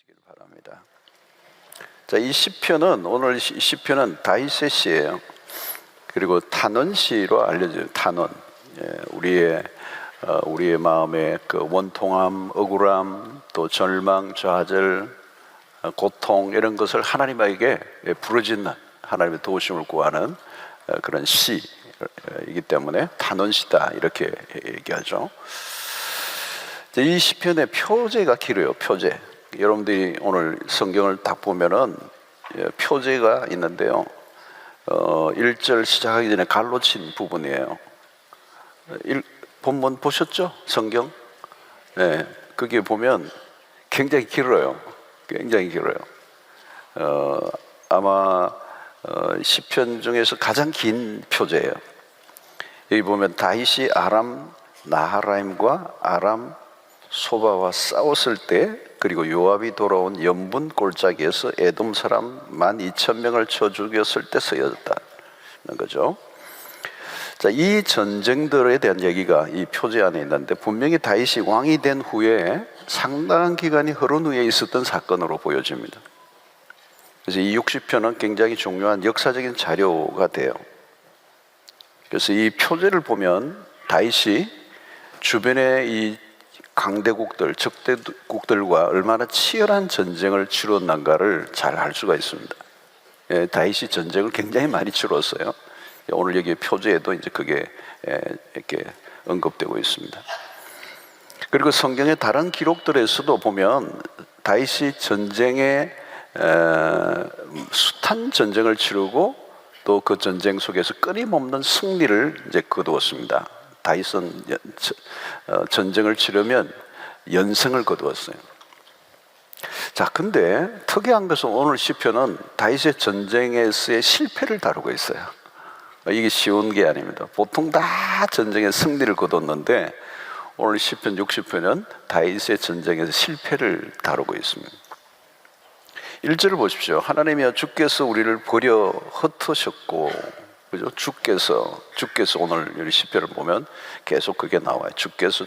하시길 바랍니다. 자, 이 시편은 오늘 이 시편은 다윗의 시예요. 그리고 탄원시로 알려져요. 탄원. 우리의 마음의 그 원통함, 억울함, 또 절망, 좌절, 고통 이런 것을 하나님에게 부르짖는 하나님의 도우심을 구하는 그런 시이기 때문에 탄원시다 이렇게 얘기하죠. 이 시편의 표제가 길어요. 표제. 여러분들이 오늘 성경을 딱 보면은 표제가 있는데요. 1절 시작하기 전에 갈로 친 부분이에요. 본문 보셨죠? 성경? 네, 거기에 보면 굉장히 길어요. 굉장히 길어요. 아마 시편 중에서 가장 긴 표제예요. 여기 보면 다윗이 아람 나하라임과 아람 소바와 싸웠을 때, 그리고 요압이 돌아온 연분 골짜기에서 에돔 사람 12,000명을 쳐 죽였을 때 쓰여졌다는 거죠. 자, 이 전쟁들에 대한 얘기가 이 표제 안에 있는데, 분명히 다윗이 왕이 된 후에 상당한 기간이 흐른 후에 있었던 사건으로 보여집니다. 그래서 이 60편은 굉장히 중요한 역사적인 자료가 돼요. 그래서 이 표제를 보면 다윗이 주변의 이 강대국들, 적대국들과 얼마나 치열한 전쟁을 치렀는가를 잘 알 수가 있습니다. 다윗이 전쟁을 굉장히 많이 치렀어요. 오늘 여기 표제에도 이제 그게 이렇게 언급되고 있습니다. 그리고 성경의 다른 기록들에서도 보면 다윗이 전쟁에 숱한 전쟁을 치르고 또 그 전쟁 속에서 끊임없는 승리를 이제 거두었습니다. 다윗은 전쟁을 치르면 연승을 거두었어요. 자, 근데 특이한 것은 오늘 시편은 다윗의 전쟁에서의 실패를 다루고 있어요. 이게 쉬운 게 아닙니다. 보통 다 전쟁에 승리를 거뒀는데 오늘 시편 60편은 다윗의 전쟁에서 실패를 다루고 있습니다. 1절을 보십시오. 하나님이여 주께서 우리를 버려 흩으셨고, 그죠? 주께서 오늘 우리 시편을 보면 계속 그게 나와요. 주께서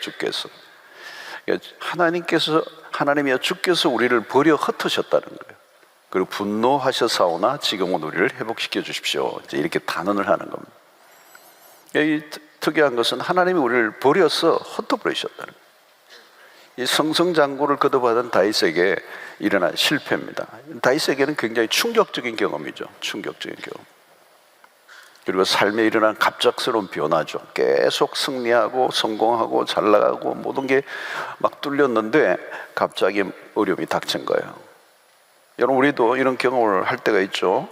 하나님이여 주께서 우리를 버려 흩으셨다는 거예요. 그리고 분노하셔사오나 지금은 우리를 회복시켜 주십시오. 이제 이렇게 단언을 하는 겁니다. 이 특이한 것은 하나님이 우리를 버려서 흩어버리셨다는 거예요. 이 승승장구를 거듭하던 다윗에게 일어난 실패입니다. 다윗에게는 굉장히 충격적인 경험이죠. 충격적인 경험. 그리고 삶에 일어난 갑작스러운 변화죠. 계속 승리하고 성공하고 잘 나가고 모든 게 막 뚫렸는데 갑자기 어려움이 닥친 거예요. 여러분, 우리도 이런 경험을 할 때가 있죠.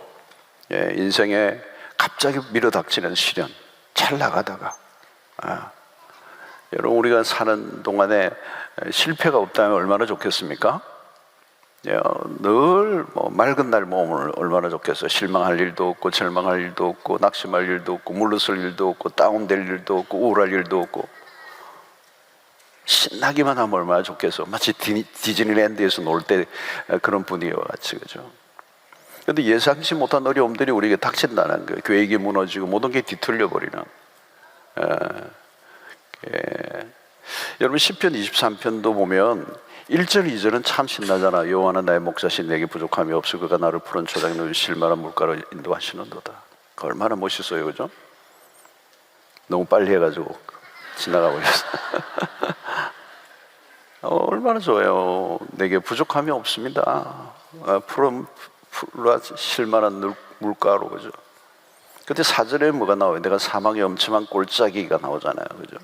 인생에 갑자기 밀어닥치는 시련, 잘 나가다가 여러분, 우리가 사는 동안에 실패가 없다면 얼마나 좋겠습니까? 늘 맑은 날 모으면 얼마나 좋겠어요. 실망할 일도 없고 절망할 일도 없고 낙심할 일도 없고 물러설 일도 없고 다운될 일도 없고 우울할 일도 없고 신나기만 하면 얼마나 좋겠어. 마치 디즈니랜드에서 놀 때 그런 분위기와 같이, 그죠? 그런데 예상치 못한 어려움들이 우리에게 닥친다는 거예요. 계획이 무너지고 모든 게 뒤틀려 버리는. 여러분, 시편 23편도 보면 1절 2절은 참 신나잖아. 여호와는 나의 목자신 내게 부족함이 없어 그가 나를 푸른 초장에 누이 쉴만한 물가로 인도하시는도다. 얼마나 멋있어요, 그죠? 너무 빨리 해가지고 지나가 버렸어. 얼마나 좋아요. 내게 부족함이 없습니다. 푸른 쉴만한 물가로, 그죠? 근데 4절에 뭐가 나와요? 내가 사망의 엄청난 골짜기가 나오잖아요, 그죠?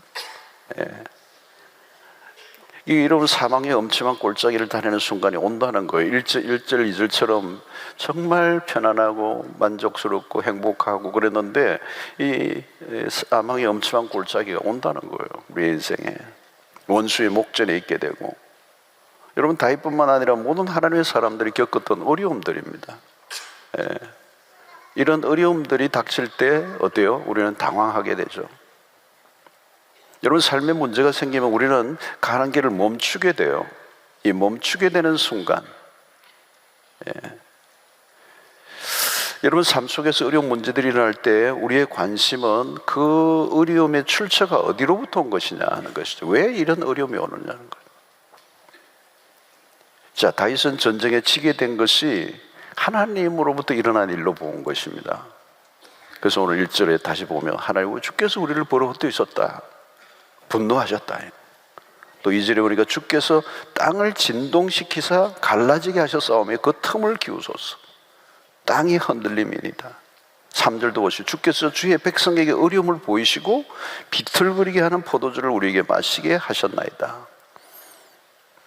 이런 사망의 엄청난 골짜기를 다니는 순간이 온다는 거예요. 1절 2절처럼 정말 편안하고 만족스럽고 행복하고 그랬는데 이 사망의 엄청난 골짜기가 온다는 거예요. 우리 인생에 원수의 목전에 있게 되고, 여러분, 다윗뿐만 아니라 모든 하나님의 사람들이 겪었던 어려움들입니다. 이런 어려움들이 닥칠 때 어때요? 우리는 당황하게 되죠. 여러분, 삶에 문제가 생기면 우리는 가는 길을 멈추게 돼요. 이 멈추게 되는 순간, 여러분, 삶 속에서 어려운 문제들이 일어날 때 우리의 관심은 그 어려움의 출처가 어디로부터 온 것이냐 하는 것이죠. 왜 이런 어려움이 오느냐는 거예요. 자, 다윗은 전쟁에 치게 된 것이 하나님으로부터 일어난 일로 본 것입니다. 그래서 오늘 1절에 다시 보면 하나님 주께서 우리를 벌어 흩으셨다, 분노하셨다. 또 2절에 보니까 주께서 땅을 진동시키사 갈라지게 하셨사오며 그 틈을 기우소서, 땅이 흔들림이니이다. 3절도 보시오. 주께서 주의 백성에게 어려움을 보이시고 비틀거리게 하는 포도주를 우리에게 마시게 하셨나이다.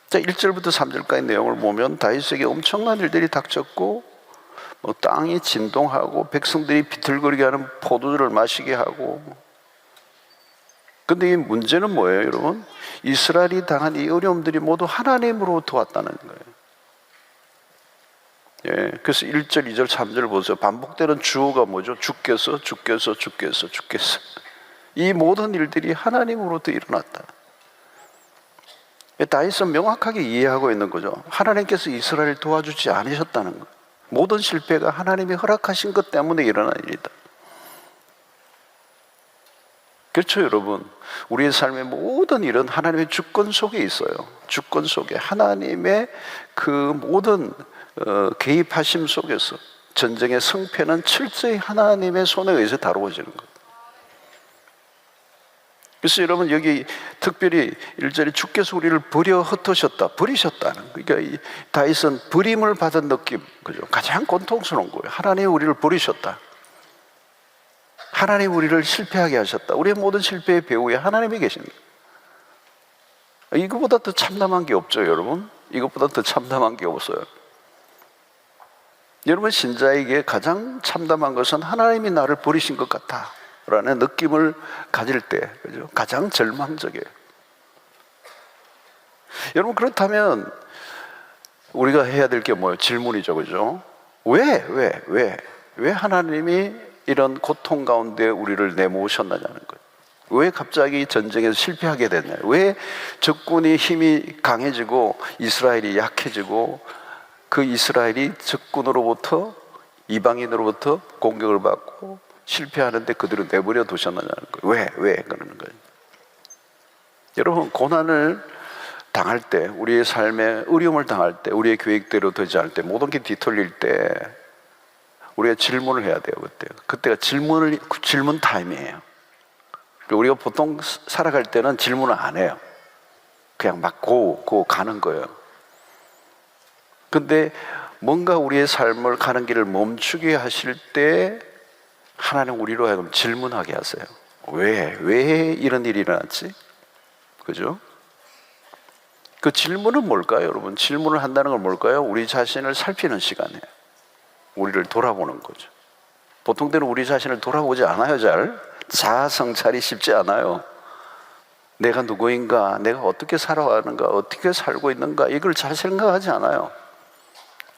자, 1절부터 3절까지 내용을 보면 다윗에게 엄청난 일들이 닥쳤고 땅이 진동하고 백성들이 비틀거리게 하는 포도주를 마시게 하고, 근데 이 문제는 뭐예요, 여러분? 이스라엘이 당한 이 어려움들이 모두 하나님으로부터 왔다는 거예요. 예, 그래서 1절, 2절, 3절 보세요. 반복되는 주어가 뭐죠? 주께서. 이 모든 일들이 하나님으로부터 일어났다. 다윗은 명확하게 이해하고 있는 거죠. 하나님께서 이스라엘을 도와주지 않으셨다는 거예요. 모든 실패가 하나님이 허락하신 것 때문에 일어난 일이다. 그렇죠, 여러분? 우리의 삶의 모든 일은 하나님의 주권 속에 있어요. 주권 속에 하나님의 그 모든 개입하심 속에서 전쟁의 승패는 철저히 하나님의 손에 의해서 다루어지는 거예요. 그래서 여러분, 여기 특별히 1절에 주께서 우리를 버려 흩으셨다, 버리셨다는, 그러니까 이 다윗은 버림을 받은 느낌, 그죠? 가장 고통스러운 거예요. 하나님이 우리를 버리셨다, 하나님 우리를 실패하게 하셨다. 우리의 모든 실패의 배후에 하나님이 계십니다. 이거보다 더 참담한 게 없죠, 여러분. 이것보다 더 참담한 게 없어요. 여러분, 신자에게 가장 참담한 것은 하나님이 나를 버리신 것 같다 라는 느낌을 가질 때, 그죠? 가장 절망적이에요. 여러분, 그렇다면 우리가 해야 될 게 뭐예요? 질문이죠, 그죠? 왜 하나님이 이런 고통 가운데 우리를 내모으셨느냐는 거예요. 왜 갑자기 전쟁에서 실패하게 됐냐? 왜 적군이 힘이 강해지고 이스라엘이 약해지고 그 이스라엘이 적군으로부터, 이방인으로부터 공격을 받고 실패하는데 그들을 내버려 두셨느냐는 거예요. 왜 그러는 거예요? 여러분, 고난을 당할 때, 우리의 삶에 어려움을 당할 때, 우리의 계획대로 되지 않을 때, 모든 게 뒤틀릴 때 우리가 질문을 해야 돼요. 그때가 질문 타임이에요. 우리가 보통 살아갈 때는 질문을 안 해요. 그냥 막 가는 거예요. 근데 뭔가 우리의 삶을 가는 길을 멈추게 하실 때 하나님 우리로 하여금 질문하게 하세요. 왜 이런 일이 일어났지? 그죠? 그 질문은 뭘까요, 여러분? 질문을 한다는 건 뭘까요? 우리 자신을 살피는 시간이에요. 우리를 돌아보는 거죠. 보통 때는 우리 자신을 돌아보지 않아요. 잘 자아성찰이 쉽지 않아요. 내가 누구인가, 내가 어떻게 살아가는가, 어떻게 살고 있는가, 이걸 잘 생각하지 않아요.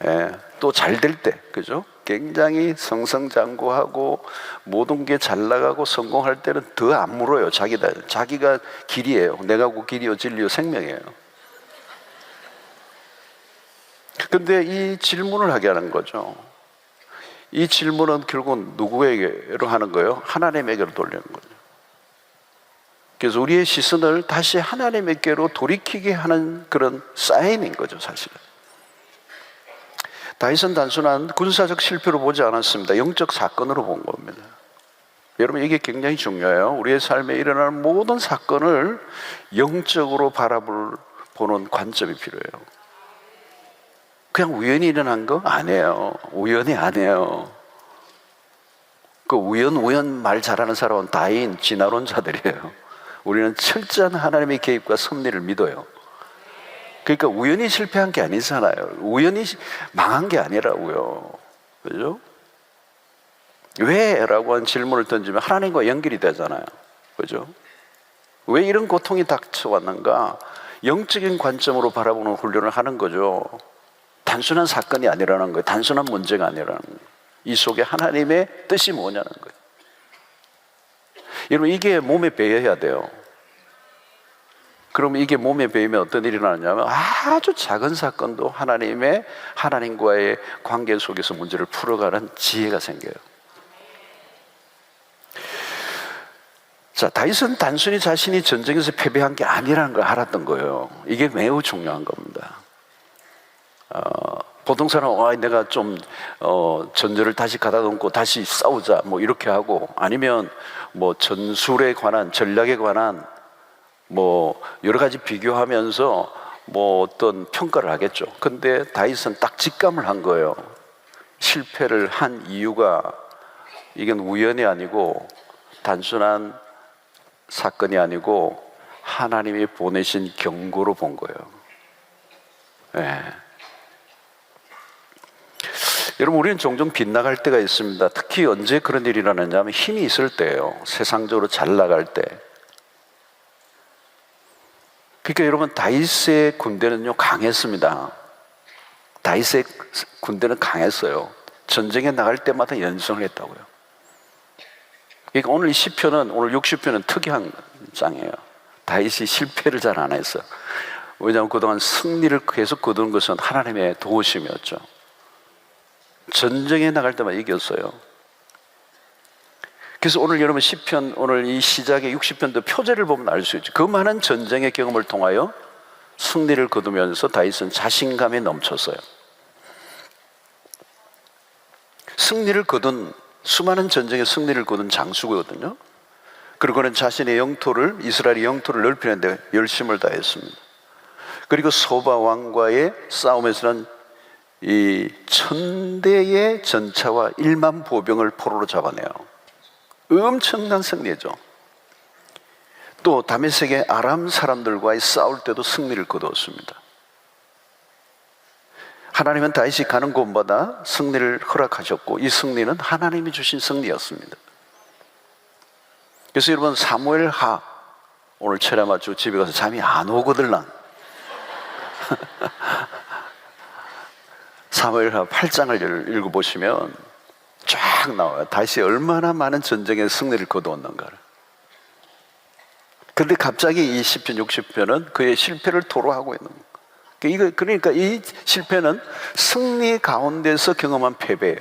예, 또 잘 될 때, 그죠? 굉장히 승승장구하고 모든 게 잘 나가고 성공할 때는 더 안 물어요. 자기가 길이에요. 내가 그 길이요, 진리요, 생명이에요. 근데 이 질문을 하게 하는 거죠. 이 질문은 결국은 누구에게로 하는 거예요? 하나님에게로 돌리는 거죠. 그래서 우리의 시선을 다시 하나님에게로 돌이키게 하는 그런 사인인 거죠, 사실은. 다윗은 단순한 군사적 실패로 보지 않았습니다. 영적 사건으로 본 겁니다. 여러분, 이게 굉장히 중요해요. 우리의 삶에 일어나는 모든 사건을 영적으로 바라보는 관점이 필요해요. 그냥 우연히 일어난 거 아니에요. 우연이 아니에요. 그 우연 말 잘하는 사람은 다인 진화론자들이에요. 우리는 철저한 하나님의 개입과 섭리를 믿어요. 그러니까 우연히 실패한 게 아니잖아요. 우연히 망한 게 아니라고요. 그죠? 왜? 라고 한 질문을 던지면 하나님과 연결이 되잖아요. 그죠? 왜 이런 고통이 닥쳐왔는가? 영적인 관점으로 바라보는 훈련을 하는 거죠. 단순한 사건이 아니라는 거예요. 단순한 문제가 아니라는 거예요. 이 속에 하나님의 뜻이 뭐냐는 거예요. 여러분, 이게 몸에 배어야 돼요. 그러면 이게 몸에 배이면 어떤 일이 일어나냐면 아주 작은 사건도 하나님과의 관계 속에서 문제를 풀어가는 지혜가 생겨요. 자, 다윗은 단순히 자신이 전쟁에서 패배한 게 아니라는 걸 알았던 거예요. 이게 매우 중요한 겁니다. 보통 사람은 내가 좀 전제를 다시 가다 놓고 다시 싸우자 뭐 이렇게 하고, 아니면 뭐 전술에 관한, 전략에 관한 뭐 여러 가지 비교하면서 뭐 어떤 평가를 하겠죠. 근데 다윗은 딱 직감을 한 거예요. 실패를 한 이유가 이건 우연이 아니고 단순한 사건이 아니고 하나님이 보내신 경고로 본 거예요. 네. 여러분, 우리는 종종 빗나갈 때가 있습니다. 특히 언제 그런 일이 일어나냐면 힘이 있을 때예요. 세상적으로 잘 나갈 때. 그러니까 여러분, 다윗의 군대는요 강했습니다. 다윗의 군대는 강했어요. 전쟁에 나갈 때마다 연승을 했다고요. 그러니까 오늘 이 시편은, 오늘 60편은 특이한 장이에요. 다윗이 실패를 잘 안 했어요. 왜냐하면 그동안 승리를 계속 거둔 것은 하나님의 도우심이었죠. 전쟁에 나갈 때만 이겼어요. 그래서 오늘 여러분 시편, 오늘 이 시작의 60편도 표제를 보면 알 수 있죠. 그 많은 전쟁의 경험을 통하여 승리를 거두면서 다윗은 자신감에 넘쳤어요. 승리를 거둔, 수많은 전쟁의 승리를 거둔 장수거든요. 그리고 그는 자신의 영토를, 이스라엘의 영토를 넓히는 데 열심을 다했습니다. 그리고 소바 왕과의 싸움에서는 이 1000대의 전차와 1만 보병을 포로로 잡아내요. 엄청난 승리죠. 또 다메섹의 아람 사람들과의 싸울 때도 승리를 거두었습니다. 하나님은 다윗이 가는 곳마다 승리를 허락하셨고, 이 승리는 하나님이 주신 승리였습니다. 그래서 여러분, 사무엘하 오늘 체험하고 집에 가서 잠이 안 오거든 난. 사무엘하 8장을 읽어보시면 쫙 나와요. 다윗이 얼마나 많은 전쟁에 승리를 거두었는가를. 그런데 갑자기 이 시편 60편은 그의 실패를 토로하고 있는 거예요. 그러니까 이 실패는 승리 가운데서 경험한 패배예요.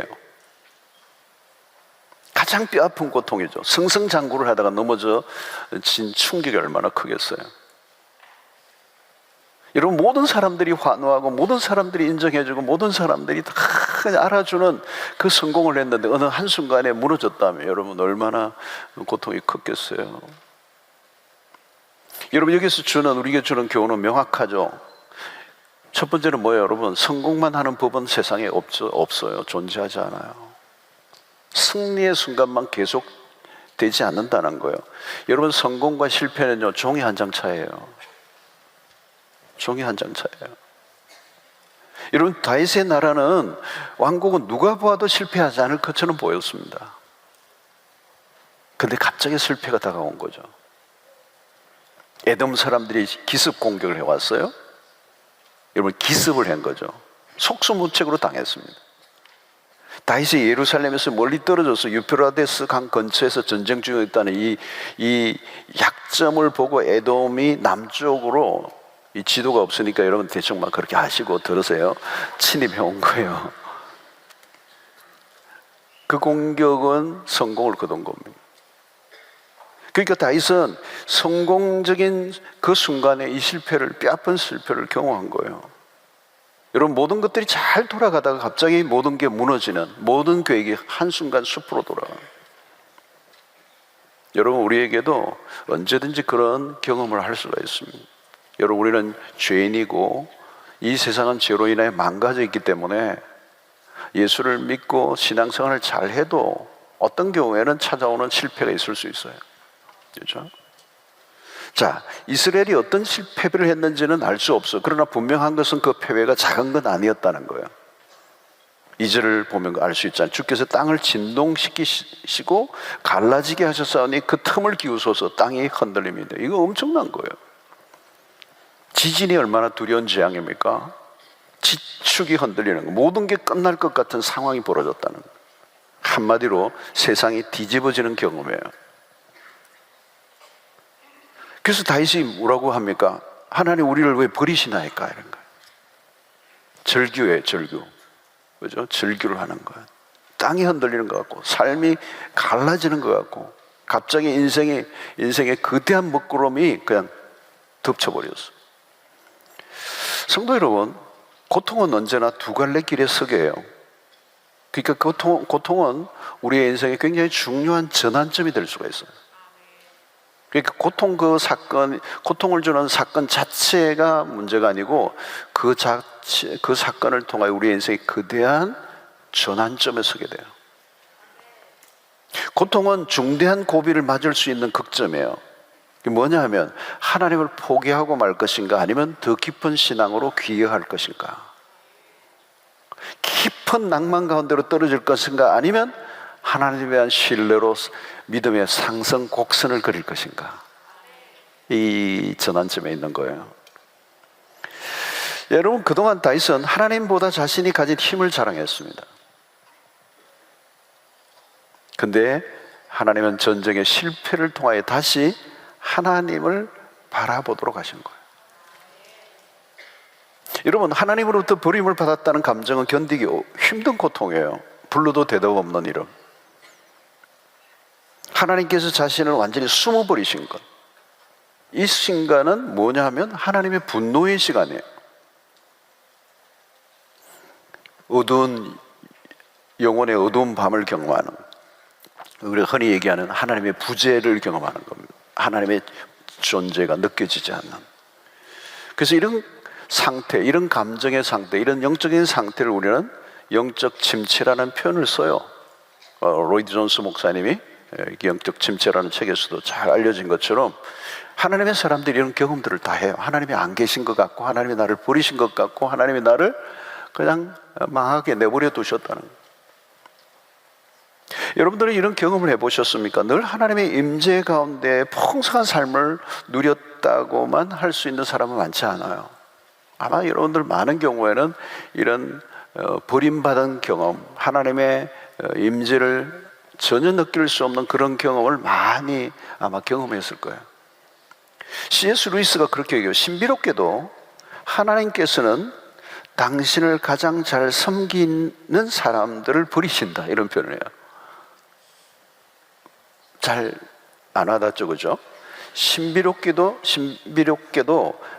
가장 뼈아픈 고통이죠. 승승장구를 하다가 넘어져 진 충격이 얼마나 크겠어요. 여러분, 모든 사람들이 환호하고 모든 사람들이 인정해주고 모든 사람들이 다 알아주는 그 성공을 했는데 어느 한순간에 무너졌다면 여러분 얼마나 고통이 컸겠어요. 여러분, 여기서 우리에게 주는 교훈은 명확하죠. 첫 번째는 뭐예요? 여러분, 성공만 하는 법은 세상에 없어요. 존재하지 않아요. 승리의 순간만 계속 되지 않는다는 거예요. 여러분, 성공과 실패는요 종이 한 장 차이예요. 종이 한 장 차이예요. 여러분, 다윗의 나라는, 왕국은 누가 보아도 실패하지 않을 것처럼 보였습니다. 그런데 갑자기 실패가 다가온 거죠. 에돔 사람들이 기습 공격을 해왔어요. 여러분, 기습을 한 거죠. 속수무책으로 당했습니다. 다윗이 예루살렘에서 멀리 떨어져서 유프라데스 강 근처에서 전쟁 중에 있다는 이 약점을 보고 에돔이 남쪽으로, 이 지도가 없으니까 여러분 대충 막 그렇게 하시고 들으세요. 침입해 온 거예요. 그 공격은 성공을 거둔 겁니다. 그러니까 다윗은 성공적인 그 순간에 이 뼈아픈 실패를 경험한 거예요. 여러분, 모든 것들이 잘 돌아가다가 갑자기 모든 게 무너지는, 모든 계획이 한순간 숲으로 돌아가는. 여러분, 우리에게도 언제든지 그런 경험을 할 수가 있습니다. 여러분, 우리는 죄인이고 이 세상은 죄로 인해 망가져 있기 때문에 예수를 믿고 신앙생활을 잘 해도 어떤 경우에는 찾아오는 실패가 있을 수 있어요. 그렇죠? 자, 이스라엘이 어떤 패배를 했는지는 알 수 없어. 그러나 분명한 것은 그 패배가 작은 건 아니었다는 거예요. 2절을 보면 알 수 있잖아요. 주께서 땅을 진동시키시고 갈라지게 하셨사오니 그 틈을 기우소서 땅이 흔들림인데, 이거 엄청난 거예요. 지진이 얼마나 두려운 재앙입니까? 지축이 흔들리는 거, 모든 게 끝날 것 같은 상황이 벌어졌다는 거. 한마디로 세상이 뒤집어지는 경험이에요. 그래서 다윗이 뭐라고 합니까? 하나님 우리를 왜 버리시나이까? 이런 거예요. 절규예요, 절규. 그죠? 절규를 하는 거예요. 땅이 흔들리는 것 같고, 삶이 갈라지는 것 같고, 갑자기 인생의 거대한 먹구름이 그냥 덮쳐버렸어. 성도 여러분, 고통은 언제나 두 갈래 길의 서게요. 그러니까 고통은 우리의 인생에 굉장히 중요한 전환점이 될 수가 있어요. 그러니까 고통을 주는 사건 자체가 문제가 아니고 그 사건을 통하여 우리의 인생이 거대한 전환점에 서게 돼요. 고통은 중대한 고비를 맞을 수 있는 극점이에요. 그게 뭐냐 하면 하나님을 포기하고 말 것인가, 아니면 더 깊은 신앙으로 귀여할 것인가, 깊은 낭만 가운데로 떨어질 것인가, 아니면 하나님에 대한 신뢰로 믿음의 상승 곡선을 그릴 것인가. 이 전환점에 있는 거예요. 여러분, 그동안 다윗은 하나님보다 자신이 가진 힘을 자랑했습니다. 근데 하나님은 전쟁의 실패를 통하여 다시 하나님을 바라보도록 하신 거예요. 여러분, 하나님으로부터 버림을 받았다는 감정은 견디기 힘든 고통이에요. 불러도 대답 없는 이름. 하나님께서 자신을 완전히 숨어버리신 것, 이 순간은 뭐냐 하면 하나님의 분노의 시간이에요. 어두운 영혼의 어두운 밤을 경험하는, 우리가 흔히 얘기하는 하나님의 부재를 경험하는 겁니다. 하나님의 존재가 느껴지지 않는. 그래서 이런 상태, 이런 감정의 상태, 이런 영적인 상태를 우리는 영적 침체라는 표현을 써요. 로이드 존스 목사님이 영적 침체라는 책에서도 잘 알려진 것처럼 하나님의 사람들이 이런 경험들을 다 해요. 하나님이 안 계신 것 같고, 하나님이 나를 버리신 것 같고, 하나님이 나를 그냥 망하게 내버려 두셨다는 거예요. 여러분들은 이런 경험을 해보셨습니까? 늘 하나님의 임재 가운데 풍성한 삶을 누렸다고만 할 수 있는 사람은 많지 않아요. 아마 여러분들 많은 경우에는 이런 버림받은 경험, 하나님의 임재를 전혀 느낄 수 없는 그런 경험을 많이 아마 경험했을 거예요. C.S. 루이스가 그렇게 얘기해요. 신비롭게도 하나님께서는 당신을 가장 잘 섬기는 사람들을 버리신다, 이런 표현을 해요. 잘 안 와닿죠, 그죠? 신비롭게도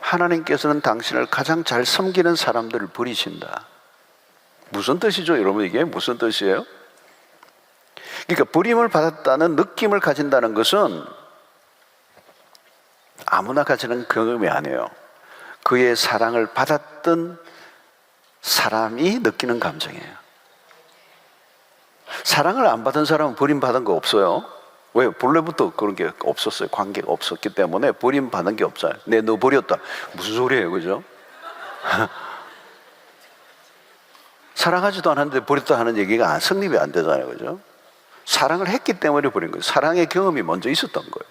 하나님께서는 당신을 가장 잘 섬기는 사람들을 버리신다. 무슨 뜻이죠, 여러분? 이게 무슨 뜻이에요? 그러니까 버림을 받았다는 느낌을 가진다는 것은 아무나 가지는 경험이 아니에요. 그의 사랑을 받았던 사람이 느끼는 감정이에요. 사랑을 안 받은 사람은 버림받은 거 없어요. 왜? 본래부터 그런 게 없었어요. 관계가 없었기 때문에 버림받은 게 없어요. 너 버렸다. 무슨 소리예요, 그죠? 사랑하지도 않았는데 버렸다 하는 얘기가 성립이 안 되잖아요, 그죠? 사랑을 했기 때문에 버린 거예요. 사랑의 경험이 먼저 있었던 거예요.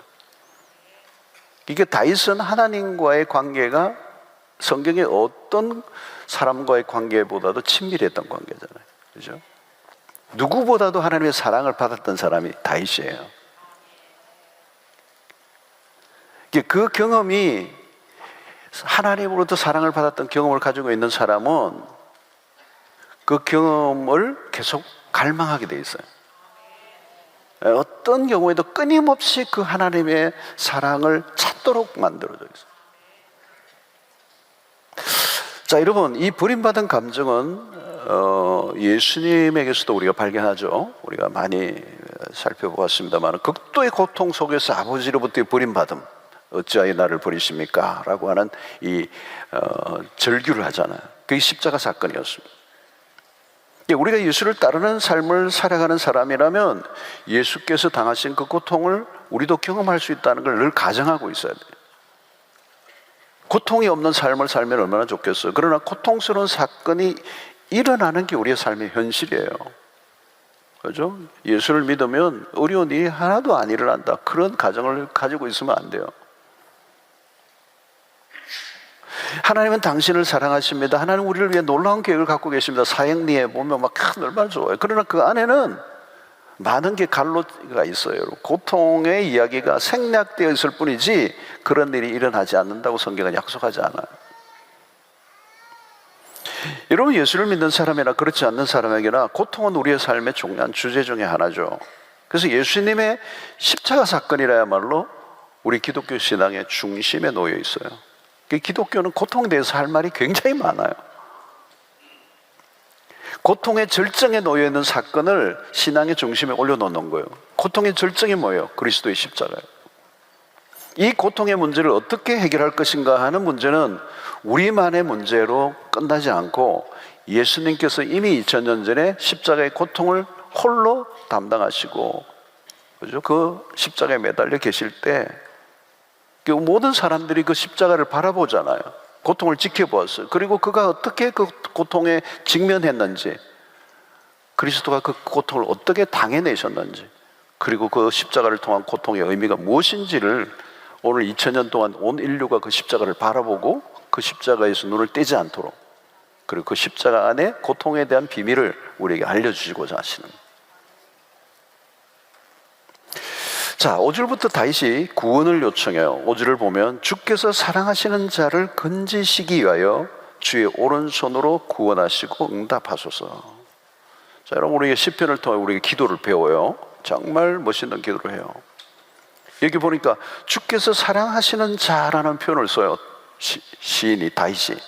이게 다윗은 하나님과의 관계가 성경의 어떤 사람과의 관계보다도 친밀했던 관계잖아요, 그죠? 누구보다도 하나님의 사랑을 받았던 사람이 다윗이에요. 그 경험이, 하나님으로부터 사랑을 받았던 경험을 가지고 있는 사람은 그 경험을 계속 갈망하게 돼 있어요. 어떤 경우에도 끊임없이 그 하나님의 사랑을 찾도록 만들어져 있어요. 자, 여러분, 이 버림받은 감정은 예수님에게서도 우리가 발견하죠. 우리가 많이 살펴보았습니다만, 극도의 고통 속에서 아버지로부터의 버림받음, 어찌하여 나를 버리십니까? 라고 하는 이 절규를 하잖아요. 그게 십자가 사건이었습니다. 우리가 예수를 따르는 삶을 살아가는 사람이라면 예수께서 당하신 그 고통을 우리도 경험할 수 있다는 걸 늘 가정하고 있어야 돼요. 고통이 없는 삶을 살면 얼마나 좋겠어요. 그러나 고통스러운 사건이 일어나는 게 우리의 삶의 현실이에요. 그죠? 예수를 믿으면 어려운 일이 하나도 안 일어난다, 그런 가정을 가지고 있으면 안 돼요. 하나님은 당신을 사랑하십니다. 하나님 우리를 위해 놀라운 계획을 갖고 계십니다. 사형리에 보면 막 얼마나 좋아요. 그러나 그 안에는 많은 게 갈로가 있어요. 고통의 이야기가 생략되어 있을 뿐이지 그런 일이 일어나지 않는다고 성경은 약속하지 않아요. 여러분, 예수를 믿는 사람이나 그렇지 않는 사람에게나 고통은 우리의 삶의 중요한 주제 중에 하나죠. 그래서 예수님의 십자가 사건이라야말로 우리 기독교 신앙의 중심에 놓여 있어요. 기독교는 고통에 대해서 할 말이 굉장히 많아요. 고통의 절정에 놓여 있는 사건을 신앙의 중심에 올려놓는 거예요. 고통의 절정이 뭐예요? 그리스도의 십자가예요. 이 고통의 문제를 어떻게 해결할 것인가 하는 문제는 우리만의 문제로 끝나지 않고 예수님께서 이미 2000년 전에 십자가의 고통을 홀로 담당하시고, 그죠? 그 십자가에 매달려 계실 때 모든 사람들이 그 십자가를 바라보잖아요. 고통을 지켜보았어요. 그리고 그가 어떻게 그 고통에 직면했는지, 그리스도가 그 고통을 어떻게 당해내셨는지, 그리고 그 십자가를 통한 고통의 의미가 무엇인지를 오늘 2000년 동안 온 인류가 그 십자가를 바라보고 그 십자가에서 눈을 떼지 않도록, 그리고 그 십자가 안에 고통에 대한 비밀을 우리에게 알려주시고자 하시는. 자, 5절부터 다윗이 구원을 요청해요. 5절을 보면 주께서 사랑하시는 자를 건지시기 위하여 주의 오른손으로 구원하시고 응답하소서. 자, 여러분, 우리가 시편을 통해 우리가 기도를 배워요. 정말 멋있는 기도를 해요. 여기 보니까 주께서 사랑하시는 자라는 표현을 써요. 시인이, 다윗이.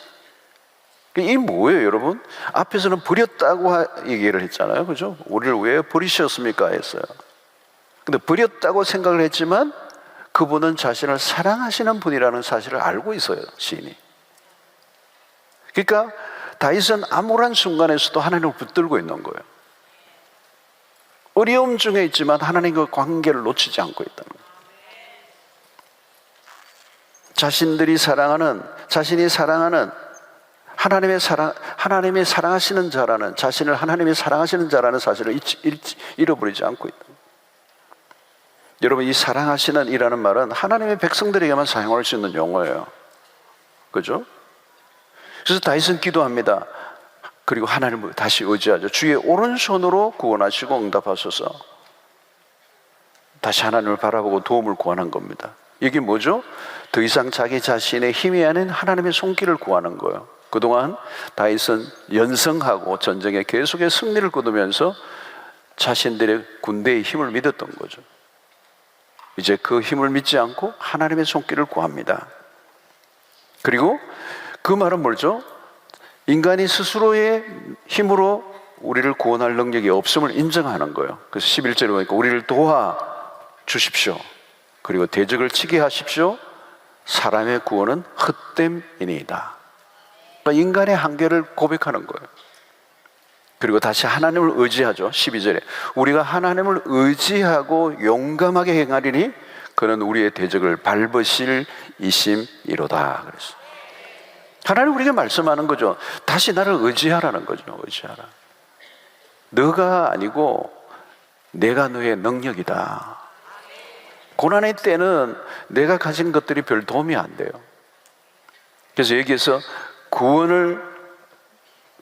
이게 뭐예요, 여러분? 앞에서는 버렸다고 얘기를 했잖아요. 그죠? 우리를 왜 버리셨습니까? 했어요. 근데 버렸다고 생각을 했지만 그분은 자신을 사랑하시는 분이라는 사실을 알고 있어요, 시인이. 그러니까 다윗은 암울한 순간에서도 하나님을 붙들고 있는 거예요. 어려움 중에 있지만 하나님과 관계를 놓치지 않고 있다는 거예요. 자신이 사랑하는 하나님의 사랑하시는 자라는, 자신을 하나님이 사랑하시는 자라는 사실을 잃어버리지 않고 있다. 여러분, 이 사랑하시는 이라는 말은 하나님의 백성들에게만 사용할 수 있는 용어예요. 그죠? 그래서 다윗은 기도합니다. 그리고 하나님을 다시 의지하죠. 주의 오른손으로 구원하시고 응답하소서. 다시 하나님을 바라보고 도움을 구하는 겁니다. 이게 뭐죠? 더 이상 자기 자신의 힘이 아닌 하나님의 손길을 구하는 거예요. 그동안 다윗은 연성하고 전쟁에 계속의 승리를 거두면서 자신들의 군대의 힘을 믿었던 거죠. 이제 그 힘을 믿지 않고 하나님의 손길을 구합니다. 그리고 그 말은 뭐죠? 인간이 스스로의 힘으로 우리를 구원할 능력이 없음을 인정하는 거예요. 그래서 11절에 보니까 우리를 도와주십시오. 그리고 대적을 치게 하십시오. 사람의 구원은 헛됨이니이다. 그러니까 인간의 한계를 고백하는 거예요. 그리고 다시 하나님을 의지하죠. 12절에 우리가 하나님을 의지하고 용감하게 행하리니 그는 우리의 대적을 밟으실 이심이로다. 그래서 하나님 우리에게 말씀하는 거죠. 다시 나를 의지하라는 거죠. 의지하라. 너가 아니고 내가 너의 능력이다. 고난의 때는 내가 가진 것들이 별 도움이 안 돼요. 그래서 여기에서 구원을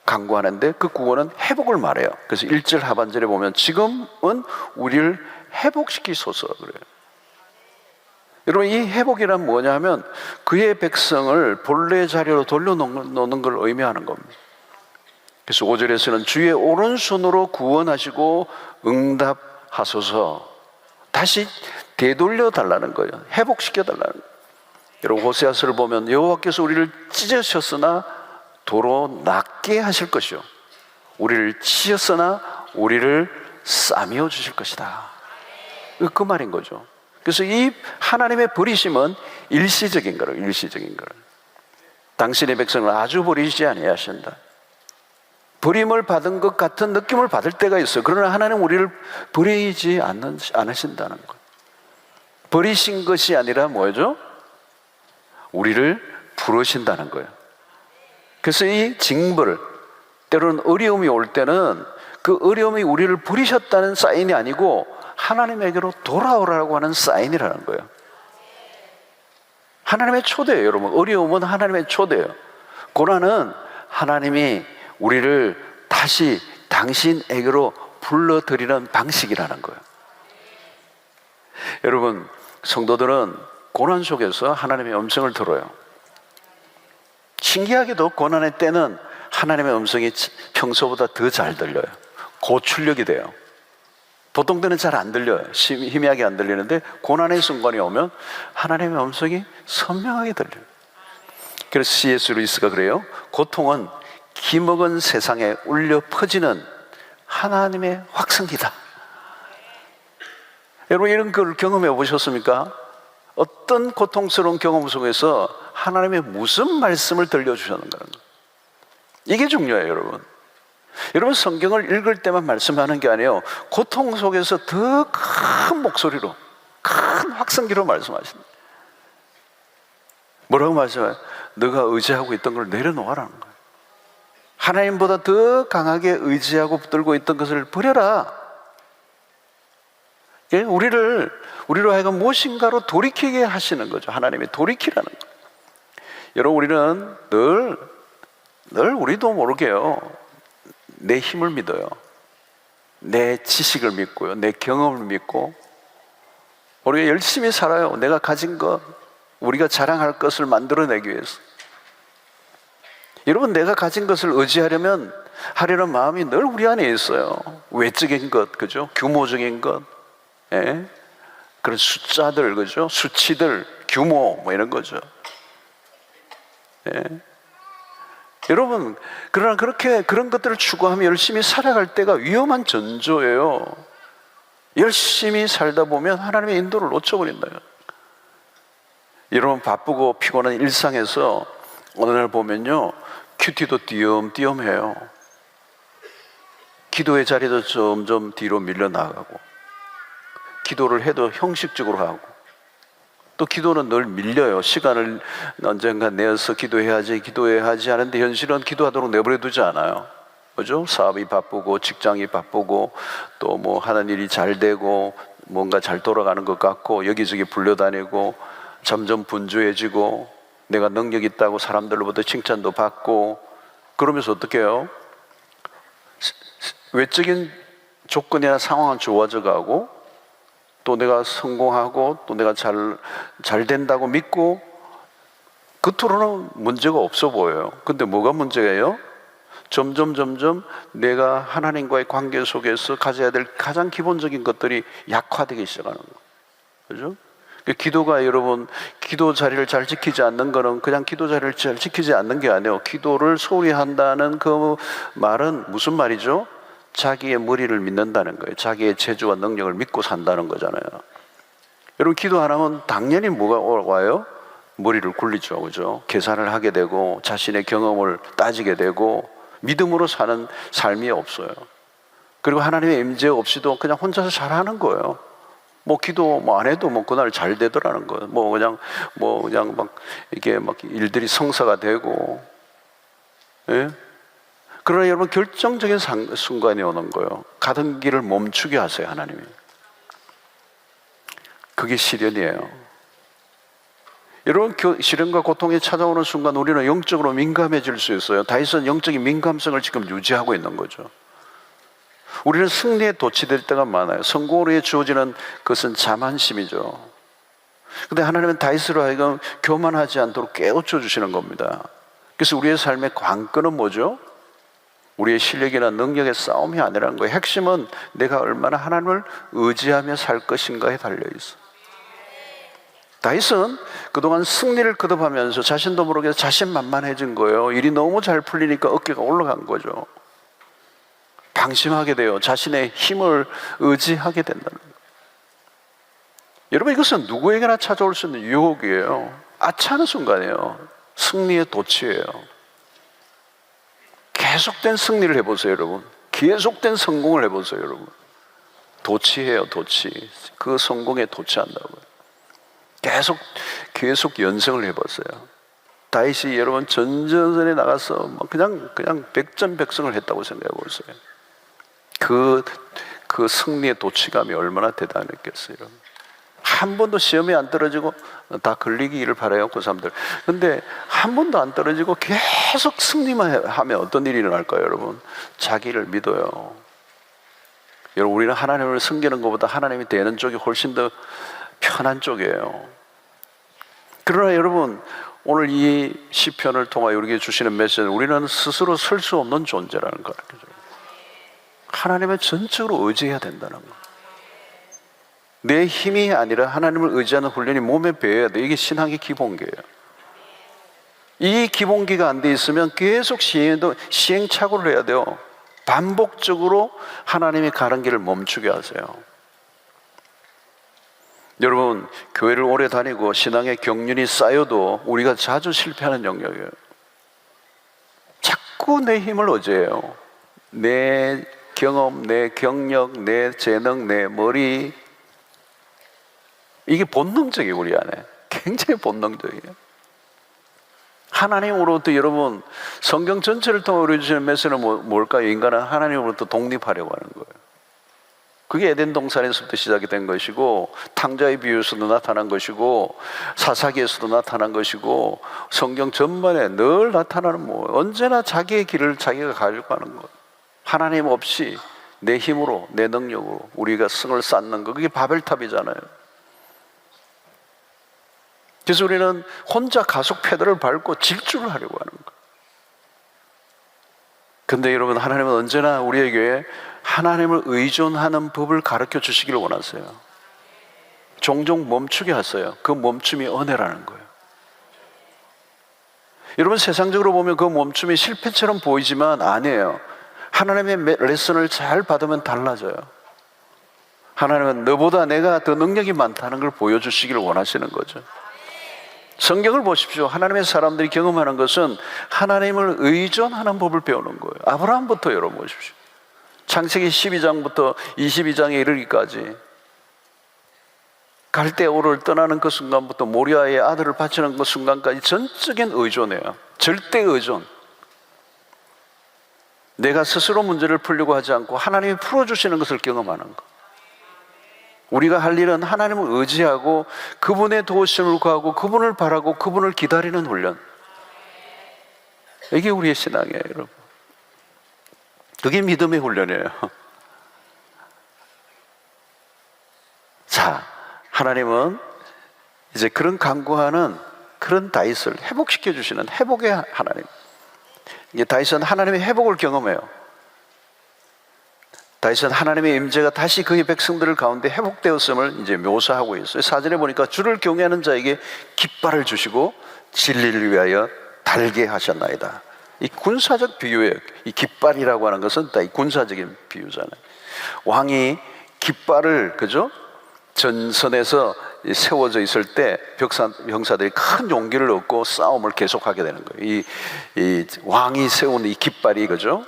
강구하는데 그 구원은 회복을 말해요. 그래서 1절 하반절에 보면 지금은 우리를 회복시키소서 그래요. 여러분, 이 회복이란 뭐냐면 그의 백성을 본래 자리로 돌려놓는 걸 의미하는 겁니다. 그래서 5절에서는 주의 오른손으로 구원하시고 응답하소서. 다시 되돌려 달라는 거예요. 회복시켜 달라는 거예요. 여러분, 호세아서를 보면 여호와께서 우리를 찢으셨으나 도로 낫게 하실 것이요 우리를 치셨으나 우리를 싸매어 주실 것이다. 그 말인 거죠. 그래서 이 하나님의 버리심은 일시적인 거예요. 일시적인 거예요. 당신의 백성을 아주 버리지 아니하신다. 버림을 받은 것 같은 느낌을 받을 때가 있어요. 그러나 하나님 우리를 버리지 않으신다는 거예요. 버리신 것이 아니라 뭐죠? 우리를 부르신다는 거예요. 그래서 이 징벌, 때로는 어려움이 올 때는 그 어려움이 우리를 버리셨다는 사인이 아니고 하나님에게로 돌아오라고 하는 사인이라는 거예요. 하나님의 초대예요, 여러분. 어려움은 하나님의 초대예요. 고난은 하나님이 우리를 다시 당신에게로 불러들이는 방식이라는 거예요. 여러분, 성도들은 고난 속에서 하나님의 음성을 들어요. 신기하게도 고난의 때는 하나님의 음성이 평소보다 더 잘 들려요. 고출력이 돼요. 보통 때는 잘 안 들려요. 희미하게 안 들리는데 고난의 순간이 오면 하나님의 음성이 선명하게 들려요. 그래서 C.S. 루이스가 그래요. 고통은 기먹은 세상에 울려 퍼지는 하나님의 확성기다. 여러분, 이런 걸 경험해 보셨습니까? 어떤 고통스러운 경험 속에서 하나님의 무슨 말씀을 들려주셨는가 하는 거. 이게 중요해요, 여러분. 여러분, 성경을 읽을 때만 말씀하는 게 아니에요. 고통 속에서 더 큰 목소리로, 큰 확성기로 말씀하신다. 뭐라고 말씀해요? 너가 의지하고 있던 걸 내려놓으라는 거예요. 하나님보다 더 강하게 의지하고 붙들고 있던 것을 버려라. 예? 우리로 하여금 무엇인가로 돌이키게 하시는 거죠. 하나님이 돌이키라는 거예요. 여러분, 우리는 늘 우리도 모르게요, 내 힘을 믿어요. 내 지식을 믿고요, 내 경험을 믿고 우리가 열심히 살아요. 내가 가진 것, 우리가 자랑할 것을 만들어내기 위해서. 여러분, 내가 가진 것을 의지하려면 하려는 마음이 늘 우리 안에 있어요. 외적인 것, 그죠? 규모적인 것, 예? 그런 숫자들, 그죠? 수치들, 규모, 뭐 이런 거죠. 예? 여러분, 그러나 그런 것들을 추구하며 열심히 살아갈 때가 위험한 전조예요. 열심히 살다 보면 하나님의 인도를 놓쳐버린다. 여러분, 바쁘고 피곤한 일상에서 어느 날 보면요, 큐티도 띄엄띄엄해요. 기도의 자리도 점점 뒤로 밀려나가고, 기도를 해도 형식적으로 하고, 또 기도는 늘 밀려요. 시간을 언젠가 내어서 기도해야지 하는데 현실은 기도하도록 내버려 두지 않아요. 그죠? 사업이 바쁘고 직장이 바쁘고 또 뭐 하는 일이 잘 되고 뭔가 잘 돌아가는 것 같고 여기저기 불려다니고 점점 분주해지고 내가 능력 있다고 사람들로부터 칭찬도 받고 그러면서 어떻게 해요? 외적인 조건이나 상황은 좋아져 가고 또 내가 성공하고 또 내가 잘 된다고 믿고 겉으로는 문제가 없어 보여요. 근데 뭐가 문제예요? 점점 내가 하나님과의 관계 속에서 가져야 될 가장 기본적인 것들이 약화되기 시작하는 거예요. 그죠? 기도가, 여러분, 기도 자리를 잘 지키지 않는 거는 그냥 기도 자리를 잘 지키지 않는 게 아니에요. 기도를 소홀히 한다는 그 말은 무슨 말이죠? 자기의 머리를 믿는다는 거예요. 자기의 재주와 능력을 믿고 산다는 거잖아요. 여러분, 기도 안 하면 당연히 뭐가 와요? 머리를 굴리죠. 그죠? 계산을 하게 되고 자신의 경험을 따지게 되고 믿음으로 사는 삶이 없어요. 그리고 하나님의 임재 없이도 그냥 혼자서 잘하는 거예요. 뭐 기도 뭐 안 해도 뭐 그날 잘 되더라는 거예요. 뭐 그냥 막 이게 막 일들이 성사가 되고, 예? 그러나 여러분, 결정적인 순간이 오는 거예요. 가던 길을 멈추게 하세요, 하나님이. 그게 시련이에요. 여러분, 시련과 고통이 찾아오는 순간 우리는 영적으로 민감해질 수 있어요. 다윗은 영적인 민감성을 지금 유지하고 있는 거죠. 우리는 승리에 도취될 때가 많아요. 성공으로 해 주어지는 것은 자만심이죠. 근데 하나님은 다윗으로 하여금 교만하지 않도록 깨우쳐 주시는 겁니다. 그래서 우리의 삶의 관건은 뭐죠? 우리의 실력이나 능력의 싸움이 아니라는 거예요. 핵심은 내가 얼마나 하나님을 의지하며 살 것인가에 달려있어. 다윗은 그동안 승리를 거듭하면서 자신도 모르게 자신만만해진 거예요. 일이 너무 잘 풀리니까 어깨가 올라간 거죠. 방심하게 돼요. 자신의 힘을 의지하게 된다는 거예요. 여러분, 이것은 누구에게나 찾아올 수 있는 유혹이에요. 아차하는 순간이에요. 승리의 도취예요. 계속된 승리를 해보세요, 여러분. 계속된 성공을 해보세요, 여러분. 도취해요, 도취. 그 성공에 도취한다고요. 계속 연승을 해봤어요. 다윗이 여러분 전전선에 나가서 그냥 백전백승을 했다고 생각해 보세요. 그 승리의 도취감이 얼마나 대단했겠어요. 한 번도 시험에 안 떨어지고 다 걸리기를 바라요, 그 사람들. 근데 한 번도 안 떨어지고 계속 승리만 하면 어떤 일이 일어날까요, 여러분? 자기를 믿어요. 여러분, 우리는 하나님을 섬기는 것보다 하나님이 되는 쪽이 훨씬 더 편한 쪽이에요. 그러나 여러분, 오늘 이 시편을 통하여 우리에게 주시는 메시지는 우리는 스스로 설 수 없는 존재라는 거예요. 하나님을 전적으로 의지해야 된다는 거예요. 내 힘이 아니라 하나님을 의지하는 훈련이 몸에 배어야 돼. 이게 신앙의 기본계예요. 이 기본기가 안 돼 있으면 계속 시행착오를 해야 돼요. 반복적으로 하나님이 가는 길을 멈추게 하세요. 여러분, 교회를 오래 다니고 신앙의 경륜이 쌓여도 우리가 자주 실패하는 영역이에요. 자꾸 내 힘을 의지해요. 내 경험, 내 경력, 내 재능, 내 머리. 이게 본능적이에요. 우리 안에 굉장히 본능적이에요. 하나님으로부터, 여러분, 성경 전체를 통해 우리 주시는 메시지는 뭘까요? 인간은 하나님으로부터 독립하려고 하는 거예요. 그게 에덴 동산에서부터 시작이 된 것이고, 탕자의 비유에서도 나타난 것이고, 사사기에서도 나타난 것이고, 성경 전반에 늘 나타나는, 언제나 자기의 길을 자기가 가려고 하는 거예요. 하나님 없이 내 힘으로, 내 능력으로 우리가 성을 쌓는 거, 그게 바벨탑이잖아요. 그래서 우리는 혼자 가속 페달을 밟고 질주를 하려고 하는 거예요. 근데 여러분, 하나님은 언제나 우리에게 하나님을 의존하는 법을 가르쳐 주시기를 원하세요. 종종 멈추게 하세요. 그 멈춤이 은혜라는 거예요. 여러분, 세상적으로 보면 그 멈춤이 실패처럼 보이지만 아니에요. 하나님의 레슨을 잘 받으면 달라져요. 하나님은 너보다 내가 더 능력이 많다는 걸 보여주시기를 원하시는 거죠. 성경을 보십시오. 하나님의 사람들이 경험하는 것은 하나님을 의존하는 법을 배우는 거예요. 아브라함부터 열어보십시오. 창세기 12장부터 22장에 이르기까지, 갈대우를 떠나는 그 순간부터 모리아의 아들을 바치는 그 순간까지 전적인 의존이에요. 절대 의존. 내가 스스로 문제를 풀려고 하지 않고 하나님이 풀어주시는 것을 경험하는 것. 우리가 할 일은 하나님을 의지하고 그분의 도우심을 구하고 그분을 바라고 그분을 기다리는 훈련. 이게 우리의 신앙이에요, 여러분. 그게 믿음의 훈련이에요. 자, 하나님은 이제 그런 간구하는 그런 다윗을 회복시켜 주시는 회복의 하나님. 이게 다윗은 하나님의 회복을 경험해요. 다윗은 하나님의 임재가 다시 그의 백성들 가운데 회복되었음을 이제 묘사하고 있어요. 사전에 보니까 주를 경외하는 자에게 깃발을 주시고 진리를 위하여 달게 하셨나이다. 이 군사적 비유예요. 이 깃발이라고 하는 것은 다 이 군사적인 비유잖아요. 왕이 깃발을, 그죠? 전선에서 세워져 있을 때 병사들이 큰 용기를 얻고 싸움을 계속하게 되는 거예요. 이 왕이 세운 이 깃발이, 그죠?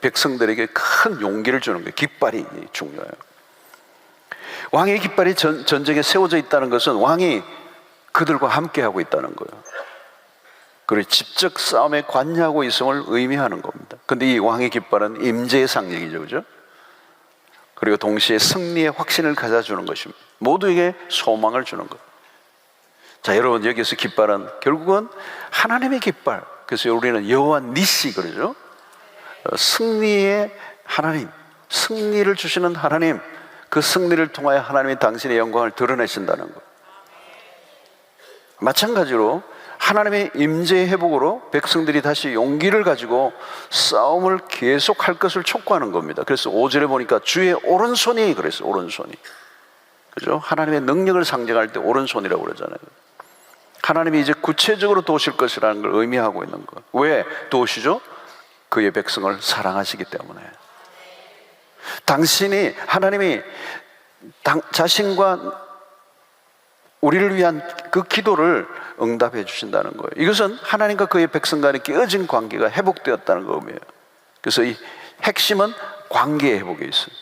백성들에게 큰 용기를 주는 거예요. 깃발이 중요해요. 왕의 깃발이 전쟁에 세워져 있다는 것은 왕이 그들과 함께하고 있다는 거예요. 그리고 직접 싸움에 관여하고 있음을 의미하는 겁니다. 근데 이 왕의 깃발은 임재의 상징이죠, 그죠? 그리고 동시에 승리의 확신을 가져주는 것입니다. 모두에게 소망을 주는 것. 자, 여러분, 여기서 깃발은 결국은 하나님의 깃발. 그래서 우리는 여호와 니시 그러죠. 승리의 하나님, 승리를 주시는 하나님, 그 승리를 통하여 하나님이 당신의 영광을 드러내신다는 것. 마찬가지로 하나님의 임재의 회복으로 백성들이 다시 용기를 가지고 싸움을 계속할 것을 촉구하는 겁니다. 그래서 5절에 보니까 주의 오른손이 그랬어요. 오른손이, 그죠? 하나님의 능력을 상징할 때 오른손이라고 그러잖아요. 하나님이 이제 구체적으로 도우실 것이라는 걸 의미하고 있는 것. 왜 도우시죠? 그의 백성을 사랑하시기 때문에. 당신이, 하나님이 자신과 우리를 위한 그 기도를 응답해 주신다는 거예요. 이것은 하나님과 그의 백성 간에 깨어진 관계가 회복되었다는 의미예요. 그래서 이 핵심은 관계의 회복에 있어요.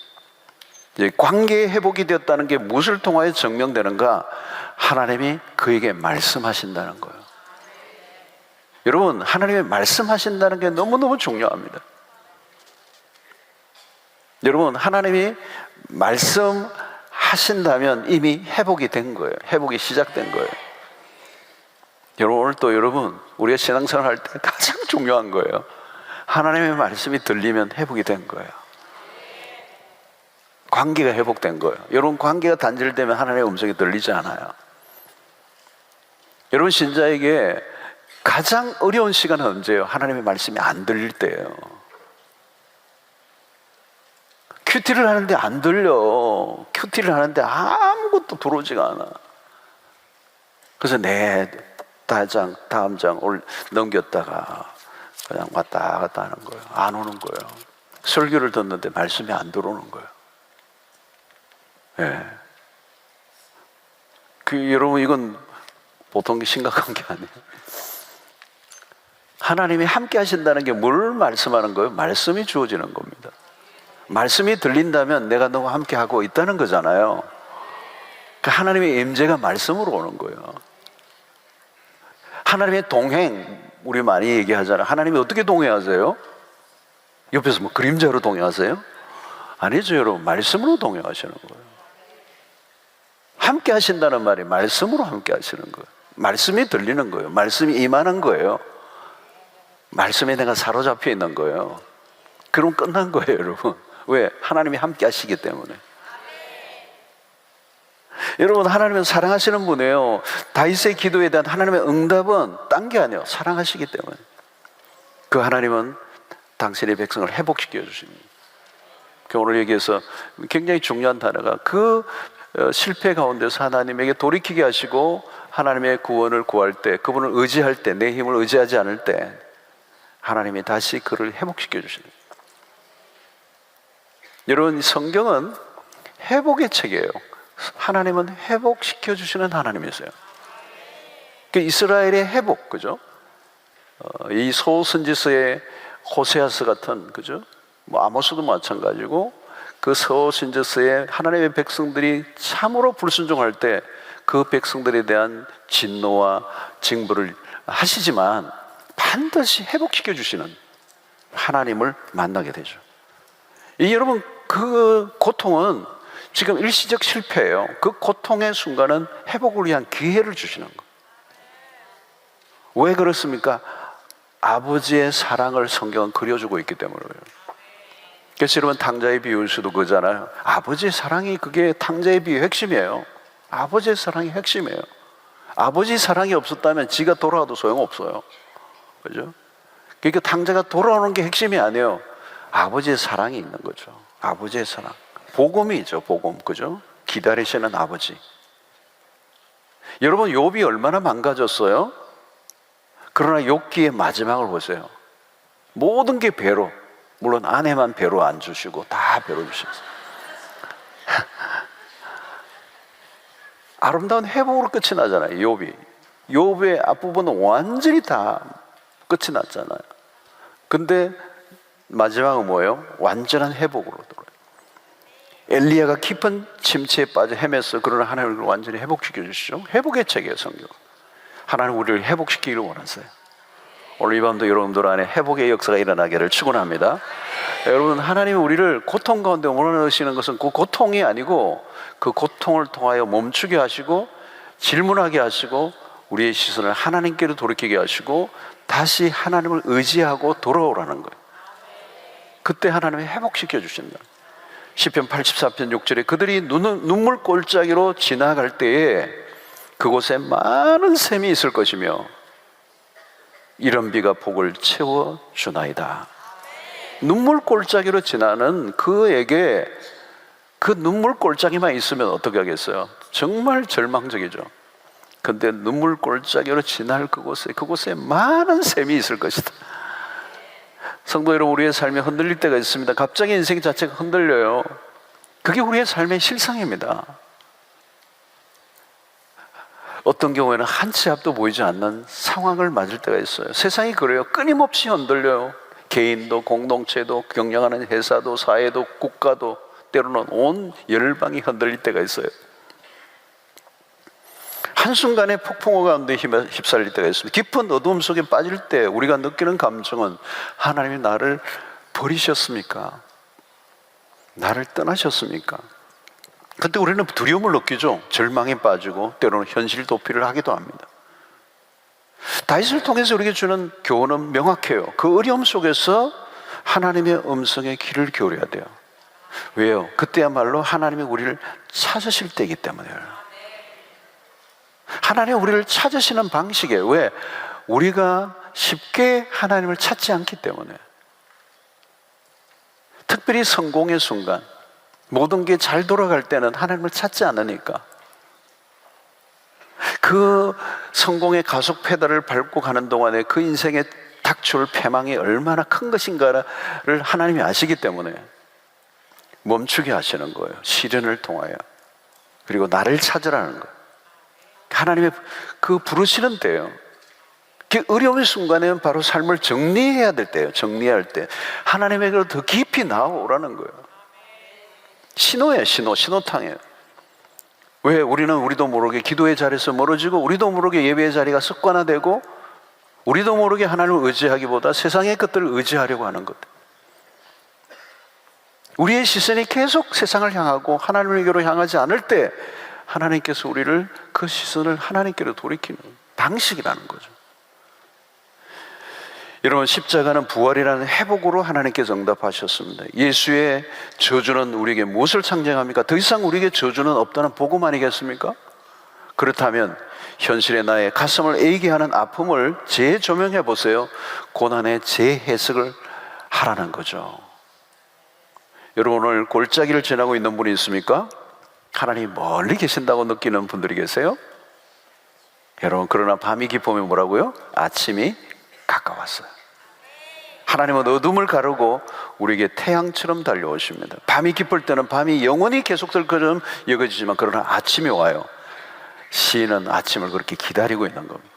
이제 관계의 회복이 되었다는 게 무엇을 통하여 증명되는가? 하나님이 그에게 말씀하신다는 거예요. 여러분, 하나님이 말씀하신다는 게 너무너무 중요합니다. 여러분, 하나님이 말씀하신다면 이미 회복이 된 거예요. 회복이 시작된 거예요. 여러분, 오늘 또 여러분, 우리가 신앙생활 할 때 가장 중요한 거예요. 하나님의 말씀이 들리면 회복이 된 거예요. 관계가 회복된 거예요. 여러분, 관계가 단절되면 하나님의 음성이 들리지 않아요. 여러분, 신자에게 가장 어려운 시간은 언제예요? 하나님의 말씀이 안 들릴 때예요. 큐티를 하는데 안 들려. 큐티를 하는데 아무것도 들어오지가 않아. 그래서 내 다음 장 넘겼다가 그냥 왔다 갔다 하는 거예요. 안 오는 거예요. 설교를 듣는데 말씀이 안 들어오는 거예요. 예. 여러분, 이건 보통 심각한 게 아니에요. 하나님이 함께 하신다는 게 뭘 말씀하는 거예요? 말씀이 주어지는 겁니다. 말씀이 들린다면 내가 너와 함께 하고 있다는 거잖아요. 그러니까 하나님의 임재가 말씀으로 오는 거예요. 하나님의 동행, 우리 많이 얘기하잖아요. 하나님이 어떻게 동행하세요? 옆에서 뭐 그림자로 동행하세요? 아니죠, 여러분. 말씀으로 동행하시는 거예요. 함께 하신다는 말이 말씀으로 함께 하시는 거예요. 말씀이 들리는 거예요. 말씀이 임하는 거예요. 말씀에 내가 사로잡혀 있는 거예요. 그럼 끝난 거예요, 여러분. 왜? 하나님이 함께 하시기 때문에. 여러분, 하나님은 사랑하시는 분이에요. 다윗의 기도에 대한 하나님의 응답은 딴 게 아니에요. 사랑하시기 때문에. 그 하나님은 당신의 백성을 회복시켜 주십니다. 오늘 여기에서 굉장히 중요한 단어가 그 실패 가운데서 하나님에게 돌이키게 하시고 하나님의 구원을 구할 때, 그분을 의지할 때, 내 힘을 의지하지 않을 때 하나님이 다시 그를 회복시켜 주십니다. 여러분, 성경은 회복의 책이에요. 하나님은 회복시켜 주시는 하나님이세요. 이스라엘의 회복, 그죠? 이 소선지서의 호세아서 같은, 그죠? 뭐 아모스도 마찬가지고, 그 소선지서의 하나님의 백성들이 참으로 불순종할 때 그 백성들에 대한 진노와 징벌을 하시지만 반드시 회복시켜 주시는 하나님을 만나게 되죠. 여러분, 그 고통은 지금 일시적 실패예요. 그 고통의 순간은 회복을 위한 기회를 주시는 거예요. 왜 그렇습니까? 아버지의 사랑을 성경은 그려주고 있기 때문에 그래요. 그래서 여러분, 탕자의 비유일 수도 그잖아요. 아버지의 사랑이, 그게 탕자의 비유의 핵심이에요. 아버지의 사랑이 핵심이에요. 아버지 사랑이 없었다면 지가 돌아와도 소용없어요. 그죠? 그러니까 탕자가 돌아오는 게 핵심이 아니에요. 아버지의 사랑이 있는 거죠. 아버지의 사랑. 복음이죠, 복음. 그죠? 기다리시는 아버지. 여러분, 욥이 얼마나 망가졌어요? 그러나 욥기의 마지막을 보세요. 모든 게 배로, 물론 아내만 배로 안 주시고 다 배로 주셨어요. 아름다운 회복으로 끝이 나잖아요, 욥이. 욥의 앞부분은 완전히 다 끝이 났잖아요. 근데 마지막은 뭐예요? 완전한 회복으로 돌아요. 엘리야가 깊은 침체에 빠져 헤맸어. 그러나 하나님을 완전히 회복시켜 주시죠. 회복의 책이에요, 성경. 하나님 우리를 회복시키기를 원하세요. 오늘 이 밤도 여러분들 안에 회복의 역사가 일어나기를 축원합니다. 여러분, 하나님이 우리를 고통 가운데 몰아넣으시는 것은 그 고통이 아니고 그 고통을 통하여 멈추게 하시고 질문하게 하시고 우리의 시선을 하나님께로 돌이키게 하시고 다시 하나님을 의지하고 돌아오라는 거예요. 그때 하나님이 회복시켜 주신다. 시편 84편 6절에 그들이 눈물 골짜기로 지나갈 때에 그곳에 많은 샘이 있을 것이며 이런 비가 복을 채워주나이다. 눈물 골짜기로 지나는 그에게 그 눈물 골짜기만 있으면 어떻게 하겠어요? 정말 절망적이죠. 근데 눈물 골짜기로 지날 그곳에 많은 샘이 있을 것이다. 성도 여러분, 우리의 삶이 흔들릴 때가 있습니다. 갑자기 인생 자체가 흔들려요. 그게 우리의 삶의 실상입니다. 어떤 경우에는 한 치 앞도 보이지 않는 상황을 맞을 때가 있어요. 세상이 그래요. 끊임없이 흔들려요. 개인도 공동체도 경영하는 회사도 사회도 국가도 때로는 온 열방이 흔들릴 때가 있어요. 한순간에 폭풍우 가운데 휩쓸릴 때가 있습니다. 깊은 어두움 속에 빠질 때 우리가 느끼는 감정은 하나님이 나를 버리셨습니까? 나를 떠나셨습니까? 그때 우리는 두려움을 느끼죠. 절망에 빠지고 때로는 현실 도피를 하기도 합니다. 다윗을 통해서 우리에게 주는 교훈은 명확해요. 그 어려움 속에서 하나님의 음성에 귀를 기울여야 돼요. 왜요? 그때야말로 하나님이 우리를 찾으실 때이기 때문에요. 하나님이 우리를 찾으시는 방식이에요. 왜? 우리가 쉽게 하나님을 찾지 않기 때문에. 특별히 성공의 순간, 모든 게 잘 돌아갈 때는 하나님을 찾지 않으니까. 그 그 성공의 가속 페달을 밟고 가는 동안에 그 인생에 닥쳐올 패망이 얼마나 큰 것인가를 하나님이 아시기 때문에 멈추게 하시는 거예요. 시련을 통하여. 그리고 나를 찾으라는 거예요. 하나님의 그 부르시는 때예요. 그 어려운 순간에는 바로 삶을 정리해야 될 때예요. 정리할 때 하나님에게로 더 깊이 나아오라는 거예요. 신호예요. 신호탕이에요. 왜 우리도 모르게 기도의 자리에서 멀어지고, 우리도 모르게 예배의 자리가 습관화되고, 우리도 모르게 하나님을 의지하기보다 세상의 것들을 의지하려고 하는 것. 우리의 시선이 계속 세상을 향하고 하나님에게로 향하지 않을 때 하나님께서 우리를 그 시선을 하나님께로 돌이키는 방식이라는 거죠. 여러분, 십자가는 부활이라는 회복으로 하나님께서 응답하셨습니다. 예수의 저주는 우리에게 무엇을 상징합니까? 더 이상 우리에게 저주는 없다는 복음 아니겠습니까? 그렇다면 현실의 나의 가슴을 애게 하는 아픔을 재조명해 보세요. 고난의 재해석을 하라는 거죠. 여러분, 오늘 골짜기를 지나고 있는 분이 있습니까? 하나님이 멀리 계신다고 느끼는 분들이 계세요? 여러분, 그러나 밤이 깊으면 뭐라고요? 아침이 가까웠어요. 하나님은 어둠을 가르고 우리에게 태양처럼 달려오십니다. 밤이 깊을 때는 밤이 영원히 계속될 것처럼 여겨지지만, 그러나 아침이 와요. 시인은 아침을 그렇게 기다리고 있는 겁니다.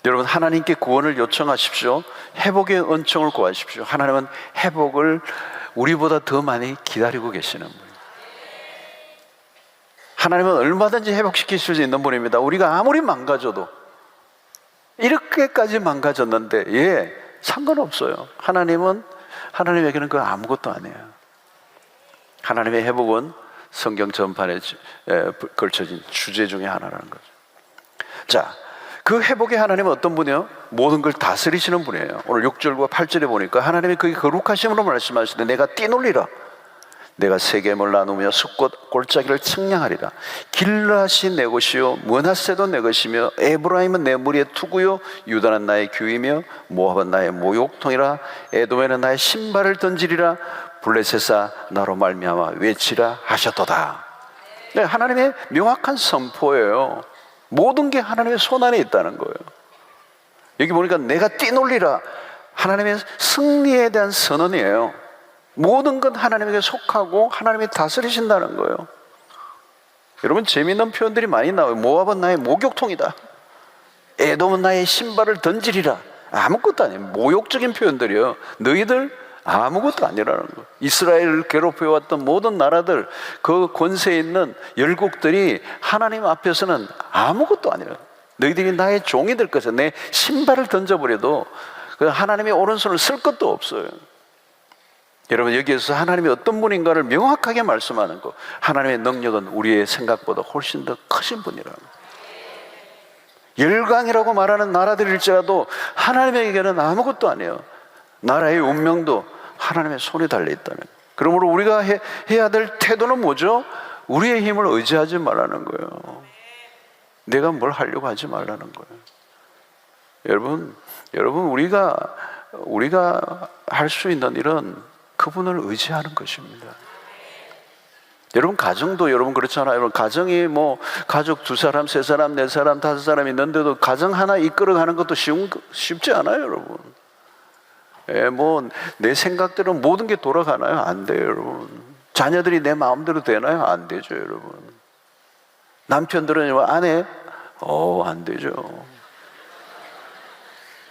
여러분, 하나님께 구원을 요청하십시오. 회복의 은총을 구하십시오. 하나님은 회복을 우리보다 더 많이 기다리고 계시는 분이에요. 하나님은 얼마든지 회복시키실 수 있는 분입니다. 우리가 아무리 망가져도, 이렇게까지 망가졌는데 상관없어요. 하나님에게는 그 아무것도 아니에요. 하나님의 회복은 성경 전반에 걸쳐진 주제 중에 하나라는 거죠. 자, 그 회복의 하나님은 어떤 분이에요? 모든 걸 다스리시는 분이에요. 오늘 6절과 8절에 보니까 하나님이 그의 거룩하심으로 말씀하시되 내가 뛰놀리라. 내가 세겜을 나누며 숲꽃 골짜기를 측량하리라. 길라시 내 것이요 므낫세도 내 것이며 에브라임은 내 무리의 투구요 유다는 나의 규이며 모압은 나의 모욕통이라. 에돔에는 나의 신발을 던지리라. 블레셋아 나로 말미암아 외치라 하셨도다. 네, 하나님의 명확한 선포예요. 모든 게 하나님의 손안에 있다는 거예요. 여기 보니까 내가 뛰놀리라. 하나님의 승리에 대한 선언이에요. 모든 건 하나님에게 속하고 하나님이 다스리신다는 거예요. 여러분, 재미있는 표현들이 많이 나와요. 모압은 나의 목욕통이다. 에돔은 나의 신발을 던지리라. 아무것도 아니에요. 모욕적인 표현들이에요. 너희들 아무것도 아니라는 거예요. 이스라엘을 괴롭혀왔던 모든 나라들, 그 권세에 있는 열국들이 하나님 앞에서는 아무것도 아니라, 너희들이 나의 종이 될 것이야. 내 신발을 던져버려도 하나님의 오른손을 쓸 것도 없어요. 여러분, 여기에서 하나님이 어떤 분인가를 명확하게 말씀하는 거, 하나님의 능력은 우리의 생각보다 훨씬 더 크신 분이라는 거예요. 열강이라고 말하는 나라들일지라도 하나님에게는 아무것도 아니에요. 나라의 운명도 하나님의 손에 달려있다는 거예요. 그러므로 우리가 해야 될 태도는 뭐죠? 우리의 힘을 의지하지 말라는 거예요. 내가 뭘 하려고 하지 말라는 거예요. 여러분, 우리가 할 수 있는 일은 그분을 의지하는 것입니다. 여러분, 가정도 여러분 그렇잖아요. 여러분, 가정이 가족 2사람, 3사람, 4사람, 5사람 있는데도 가정 하나 이끌어가는 것도 쉽지 않아요, 여러분. 내 생각대로 모든 게 돌아가나요? 안 돼요, 여러분. 자녀들이 내 마음대로 되나요? 안 되죠, 여러분. 남편들은 아내? 안 되죠.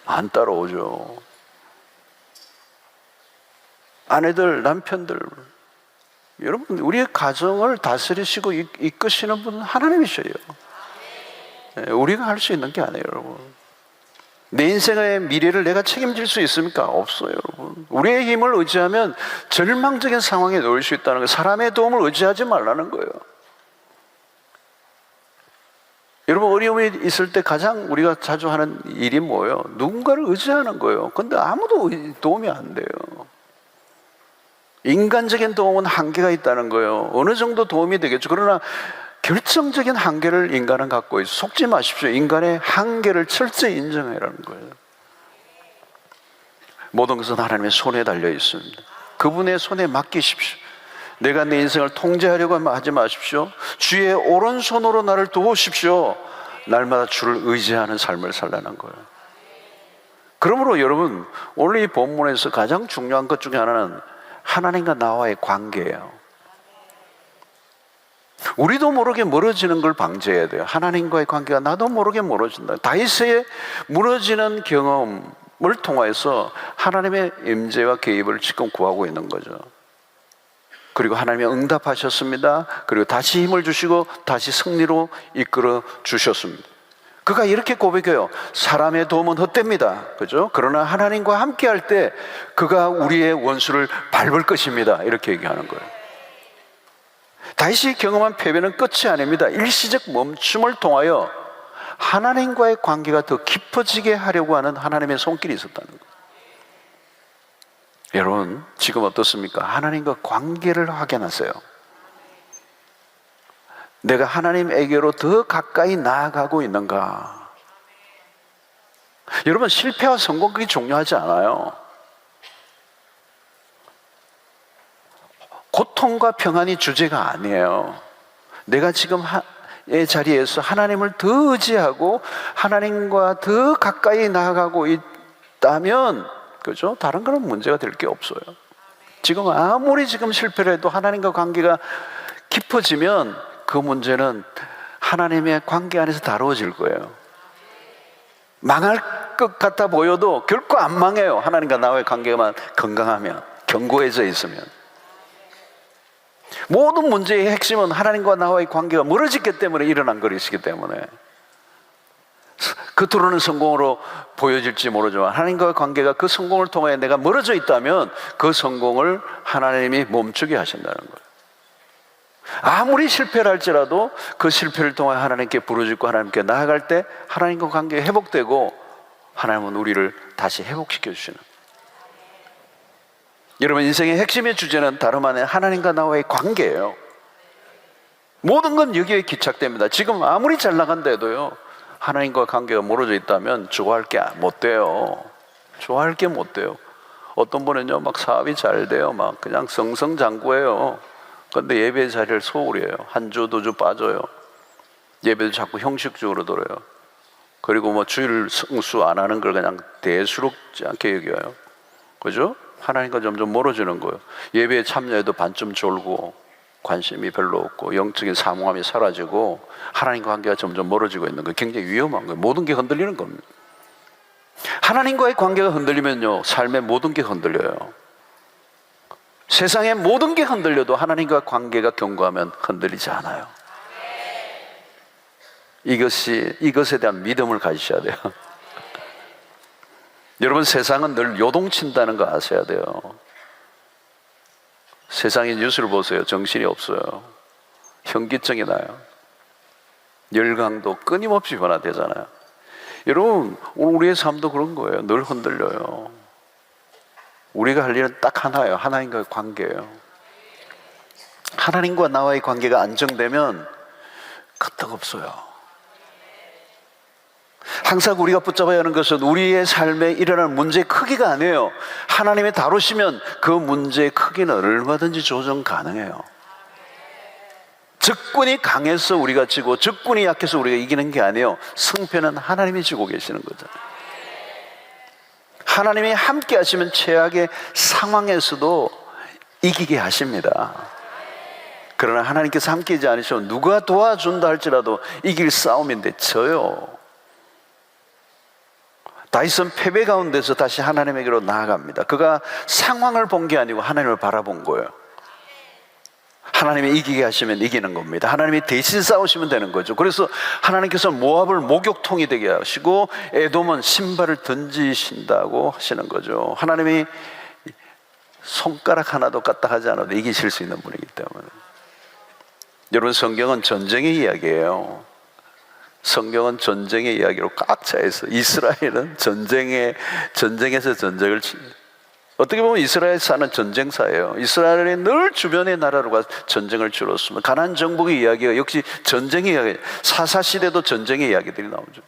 안 따라오죠. 아내들, 남편들, 여러분, 우리의 가정을 다스리시고 이끄시는 분은 하나님이셔요. 우리가 할 수 있는 게 아니에요, 여러분. 내 인생의 미래를 내가 책임질 수 있습니까? 없어요, 여러분. 우리의 힘을 의지하면 절망적인 상황에 놓일 수 있다는 거예요. 사람의 도움을 의지하지 말라는 거예요. 여러분, 어려움이 있을 때 가장 우리가 자주 하는 일이 뭐예요? 누군가를 의지하는 거예요. 근데 아무도 도움이 안 돼요. 인간적인 도움은 한계가 있다는 거예요. 어느 정도 도움이 되겠죠. 그러나 결정적인 한계를 인간은 갖고 있어요. 속지 마십시오. 인간의 한계를 철저히 인정해라는 거예요. 모든 것은 하나님의 손에 달려 있습니다. 그분의 손에 맡기십시오. 내가 내 인생을 통제하려고 하지 마십시오. 주의 오른손으로 나를 도우십시오. 날마다 주를 의지하는 삶을 살라는 거예요. 그러므로 여러분, 오늘 이 본문에서 가장 중요한 것 중에 하나는 하나님과 나와의 관계예요. 우리도 모르게 멀어지는 걸 방지해야 돼요. 하나님과의 관계가 나도 모르게 멀어진다. 다윗의 무너지는 경험을 통해서 하나님의 임재와 개입을 지금 구하고 있는 거죠. 그리고 하나님이 응답하셨습니다. 그리고 다시 힘을 주시고 다시 승리로 이끌어 주셨습니다. 그가 이렇게 고백해요. 사람의 도움은 헛됩니다. 그죠? 그러나 하나님과 함께 할 때 그가 우리의 원수를 밟을 것입니다. 이렇게 얘기하는 거예요. 다윗이 경험한 패배는 끝이 아닙니다. 일시적 멈춤을 통하여 하나님과의 관계가 더 깊어지게 하려고 하는 하나님의 손길이 있었다는 거예요. 여러분, 지금 어떻습니까? 하나님과 관계를 확인하세요. 내가 하나님에게로 더 가까이 나아가고 있는가? 여러분, 실패와 성공 그게 중요하지 않아요. 고통과 평안이 주제가 아니에요. 내가 지금 의 자리에서 하나님을 더 의지하고 하나님과 더 가까이 나아가고 있다면, 그죠? 다른 거는 문제가 될 게 없어요. 지금 아무리 지금 실패를 해도 하나님과 관계가 깊어지면 그 문제는 하나님의 관계 안에서 다루어질 거예요. 망할 것 같아 보여도 결코 안 망해요. 하나님과 나와의 관계만 건강하면, 견고해져 있으면. 모든 문제의 핵심은 하나님과 나와의 관계가 멀어졌기 때문에 일어난 것이기 때문에, 겉으로는 성공으로 보여질지 모르지만 하나님과의 관계가 그 성공을 통해 내가 멀어져 있다면 그 성공을 하나님이 멈추게 하신다는 거예요. 아무리 실패를 할지라도 그 실패를 통해 하나님께 부르짖고 하나님께 나아갈 때 하나님과 관계가 회복되고 하나님은 우리를 다시 회복시켜 주시는. 여러분, 인생의 핵심의 주제는 다름 아닌 하나님과 나와의 관계예요. 모든 건 여기에 기착됩니다. 지금 아무리 잘 나간다 해도요, 하나님과 관계가 멀어져 있다면 좋아할 게 못 돼요. 좋아할 게 못 돼요. 어떤 분은요, 막 사업이 잘 돼요. 막 그냥 승승장구해요. 그런데 예배 자리를 소홀히 해요. 한 주, 두 주 빠져요. 예배도 자꾸 형식적으로 돌아요. 그리고 뭐 주일 성수 안 하는 걸 그냥 대수롭지 않게 여겨요. 그죠? 하나님과 점점 멀어지는 거예요. 예배에 참여해도 반쯤 졸고 관심이 별로 없고 영적인 사모함이 사라지고 하나님과 관계가 점점 멀어지고 있는 거예요. 굉장히 위험한 거예요. 모든 게 흔들리는 겁니다. 하나님과의 관계가 흔들리면요, 삶의 모든 게 흔들려요. 세상의 모든 게 흔들려도 하나님과 관계가 견고하면 흔들리지 않아요. 이것에 대한 믿음을 가지셔야 돼요. 여러분, 세상은 늘 요동친다는 거 아셔야 돼요. 세상의 뉴스를 보세요. 정신이 없어요. 현기증이 나요. 열강도 끊임없이 변화되잖아요. 여러분, 오늘 우리의 삶도 그런 거예요. 늘 흔들려요. 우리가 할 일은 딱 하나예요. 하나님과의 관계예요. 하나님과 나와의 관계가 안정되면 끄떡없어요. 항상 우리가 붙잡아야 하는 것은 우리의 삶에 일어나는 문제의 크기가 아니에요. 하나님이 다루시면 그 문제의 크기는 얼마든지 조정 가능해요. 적군이 강해서 우리가 지고 적군이 약해서 우리가 이기는 게 아니에요. 승패는 하나님이 지고 계시는 거잖아요. 하나님이 함께 하시면 최악의 상황에서도 이기게 하십니다. 그러나 하나님께서 함께하지 않으시면 누가 도와준다 할지라도 이길 싸움인데 져요. 다윗은 패배 가운데서 다시 하나님에게로 나아갑니다. 그가 상황을 본 게 아니고 하나님을 바라본 거예요. 하나님이 이기게 하시면 이기는 겁니다. 하나님이 대신 싸우시면 되는 거죠. 그래서 하나님께서 모압을 목욕통이 되게 하시고 에돔은 신발을 던지신다고 하시는 거죠. 하나님이 손가락 하나도 까딱하지 않아도 이기실 수 있는 분이기 때문에. 여러분, 성경은 전쟁의 이야기예요. 성경은 전쟁의 이야기로 꽉 차 있어. 이스라엘은 전쟁에서 전쟁을 어떻게 보면 이스라엘 사는 전쟁사예요. 이스라엘의 늘 주변의 나라로가 전쟁을 치렀습니다. 가나안 정복의 이야기가 역시 전쟁의 이야기. 사사시대도 전쟁의 이야기들이 나오죠.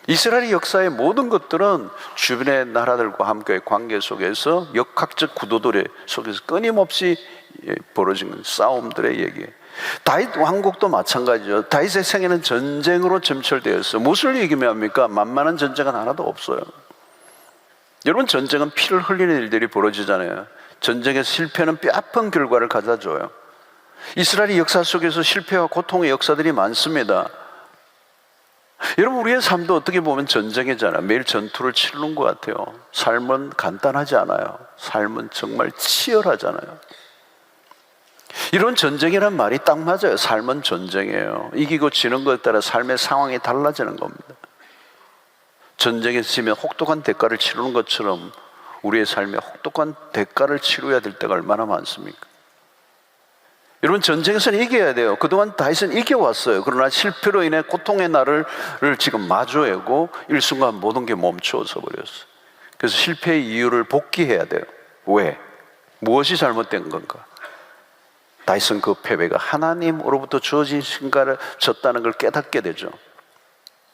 이스라엘의 역사의 모든 것들은 주변의 나라들과 함께의 관계 속에서 역학적 구도들의 속에서 끊임없이 벌어진 싸움들의 얘기예요. 다윗 왕국도 마찬가지죠. 다윗의 생애는 전쟁으로 점철되었어요. 무엇을 얘기합니까? 만만한 전쟁은 하나도 없어요. 여러분, 전쟁은 피를 흘리는 일들이 벌어지잖아요. 전쟁에서 실패는 뼈아픈 결과를 가져줘요. 이스라엘의 역사 속에서 실패와 고통의 역사들이 많습니다. 여러분, 우리의 삶도 어떻게 보면 전쟁이잖아요. 매일 전투를 치르는 것 같아요. 삶은 간단하지 않아요. 삶은 정말 치열하잖아요. 이런 전쟁이란 말이 딱 맞아요. 삶은 전쟁이에요. 이기고 지는 것에 따라 삶의 상황이 달라지는 겁니다. 전쟁에서 지면 혹독한 대가를 치르는 것처럼 우리의 삶에 혹독한 대가를 치러야 될 때가 얼마나 많습니까? 여러분, 전쟁에서는 이겨야 돼요. 그동안 다윗은 이겨왔어요. 그러나 실패로 인해 고통의 날을 지금 마주하고 일순간 모든 게 멈추어서 버렸어요. 그래서 실패의 이유를 복귀해야 돼요. 왜? 무엇이 잘못된 건가? 다윗은 그 패배가 하나님으로부터 주어진 신가를 졌다는 걸 깨닫게 되죠.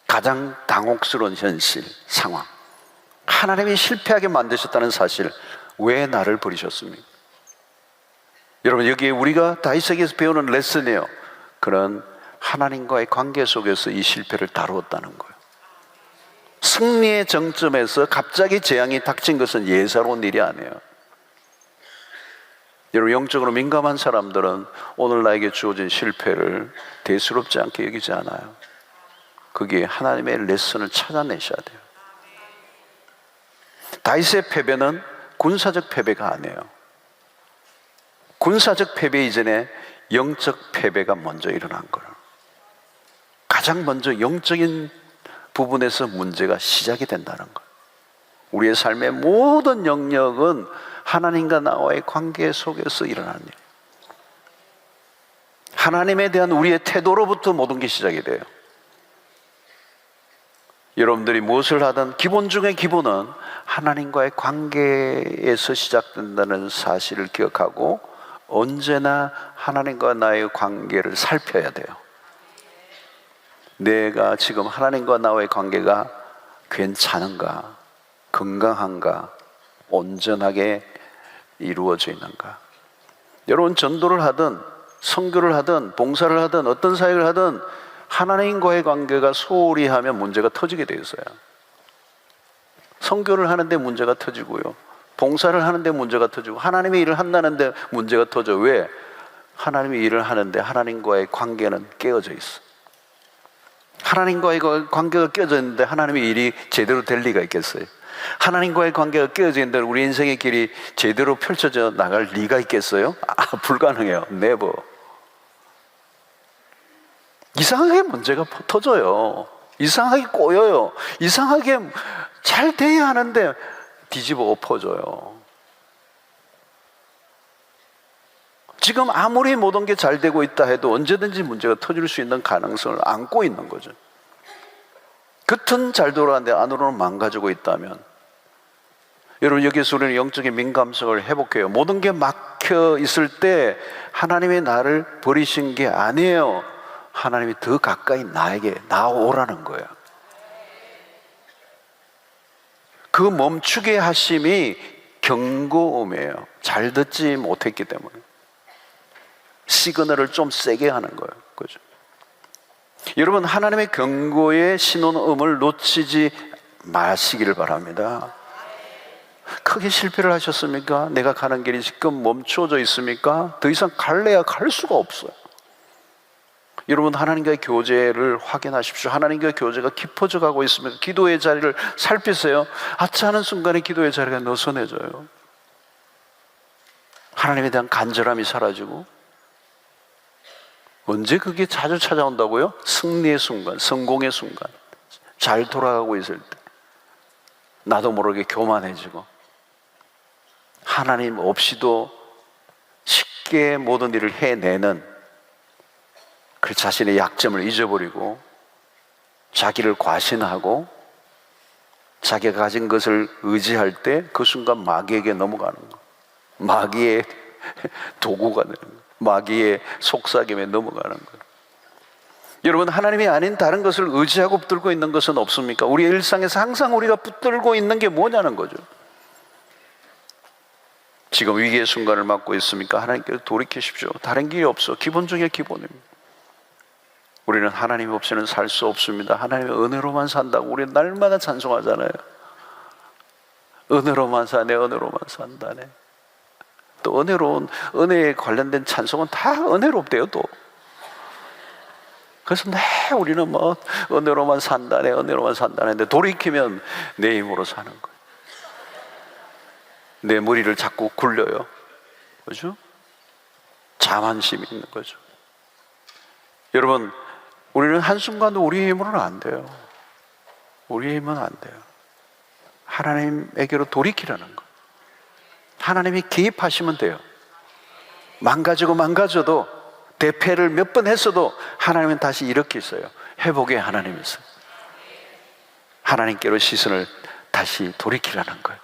가장 당혹스러운 현실, 상황, 하나님이 실패하게 만드셨다는 사실, 왜 나를 버리셨습니까? 여러분, 여기에 우리가 다윗에게서 배우는 레슨이에요. 그런 하나님과의 관계 속에서 이 실패를 다루었다는 거예요. 승리의 정점에서 갑자기 재앙이 닥친 것은 예사로운 일이 아니에요. 여러분, 영적으로 민감한 사람들은 오늘 나에게 주어진 실패를 대수롭지 않게 여기지 않아요. 거기에 하나님의 레슨을 찾아내셔야 돼요. 다윗의 패배는 군사적 패배가 아니에요. 군사적 패배 이전에 영적 패배가 먼저 일어난 거예요. 가장 먼저 영적인 부분에서 문제가 시작이 된다는 거예요. 우리의 삶의 모든 영역은 하나님과 나와의 관계 속에서 일어나는 일. 하나님에 대한 우리의 태도로부터 모든 게 시작이 돼요. 여러분들이 무엇을 하든 기본 중에 기본은 하나님과의 관계에서 시작된다는 사실을 기억하고 언제나 하나님과 나의 관계를 살펴야 돼요. 내가 지금 하나님과 나의 관계가 괜찮은가, 건강한가, 온전하게 이루어져 있는가. 여러분, 전도를 하든 선교를 하든 봉사를 하든 어떤 사역을 하든 하나님과의 관계가 소홀히 하면 문제가 터지게 되어 있어요. 선교를 하는데 문제가 터지고요, 봉사를 하는데 문제가 터지고, 하나님의 일을 한다는데 문제가 터져. 왜? 하나님의 일을 하는데 하나님과의 관계는 깨어져 있어. 하나님과의 관계가 깨어져 있는데 하나님의 일이 제대로 될 리가 있겠어요? 하나님과의 관계가 깨어져 있는데 우리 인생의 길이 제대로 펼쳐져 나갈 리가 있겠어요? 불가능해요. 네버. 이상하게 문제가 터져요. 이상하게 꼬여요. 이상하게 잘 돼야 하는데 뒤집어 엎어져요. 지금 아무리 모든 게 잘 되고 있다 해도 언제든지 문제가 터질 수 있는 가능성을 안고 있는 거죠. 겉은 잘 돌아가는데 안으로는 망가지고 있다면, 여러분, 여기서 우리는 영적인 민감성을 회복해요. 모든 게 막혀 있을 때 하나님이 나를 버리신 게 아니에요. 하나님이 더 가까이 나에게 나오라는 거예요. 그 멈추게 하심이 경고음이에요. 잘 듣지 못했기 때문에 시그널을 좀 세게 하는 거예요. 그죠? 여러분, 하나님의 경고의 신호음을 놓치지 마시기를 바랍니다. 크게 실패를 하셨습니까? 내가 가는 길이 지금 멈춰져 있습니까? 더 이상 갈래야 갈 수가 없어요. 여러분, 하나님과의 교제를 확인하십시오. 하나님과의 교제가 깊어져 가고 있습니까? 기도의 자리를 살피세요. 하찮은 순간에 기도의 자리가 느슨해져요. 하나님에 대한 간절함이 사라지고, 언제 그게 자주 찾아온다고요? 승리의 순간, 성공의 순간, 잘 돌아가고 있을 때 나도 모르게 교만해지고, 하나님 없이도 쉽게 모든 일을 해내는 그 자신의 약점을 잊어버리고 자기를 과신하고 자기가 가진 것을 의지할 때 그 순간 마귀에게 넘어가는 거, 마귀의 도구가 되는 거, 마귀의 속삭임에 넘어가는 거예요. 여러분, 하나님이 아닌 다른 것을 의지하고 붙들고 있는 것은 없습니까? 우리 일상에서 항상 우리가 붙들고 있는 게 뭐냐는 거죠. 지금 위기의 순간을 맞고 있습니까? 하나님께로 돌이키십시오. 다른 길이 없어. 기본 중에 기본입니다. 우리는 하나님 없이는 살 수 없습니다. 하나님의 은혜로만 산다고 우리는 날마다 찬송하잖아요. 은혜로만 사네, 은혜로만 산다네. 또 은혜로운, 은혜에 관련된 찬송은 다 은혜롭대요, 또. 그래서 우리는 뭐 은혜로만 산다네, 은혜로만 산다네. 근데 돌이키면 내 힘으로 사는 거예요. 내 머리를 자꾸 굴려요. 그죠? 자만심이 있는 거죠. 여러분, 우리는 한순간도 우리의 힘으로는 안 돼요. 우리의 힘은 안 돼요. 하나님에게로 돌이키라는 거. 하나님이 개입하시면 돼요. 망가져도 대패를 몇 번 했어도 하나님은 다시 일으키세요. 회복의 하나님이 있어요. 하나님께로 시선을 다시 돌이키라는 거예요.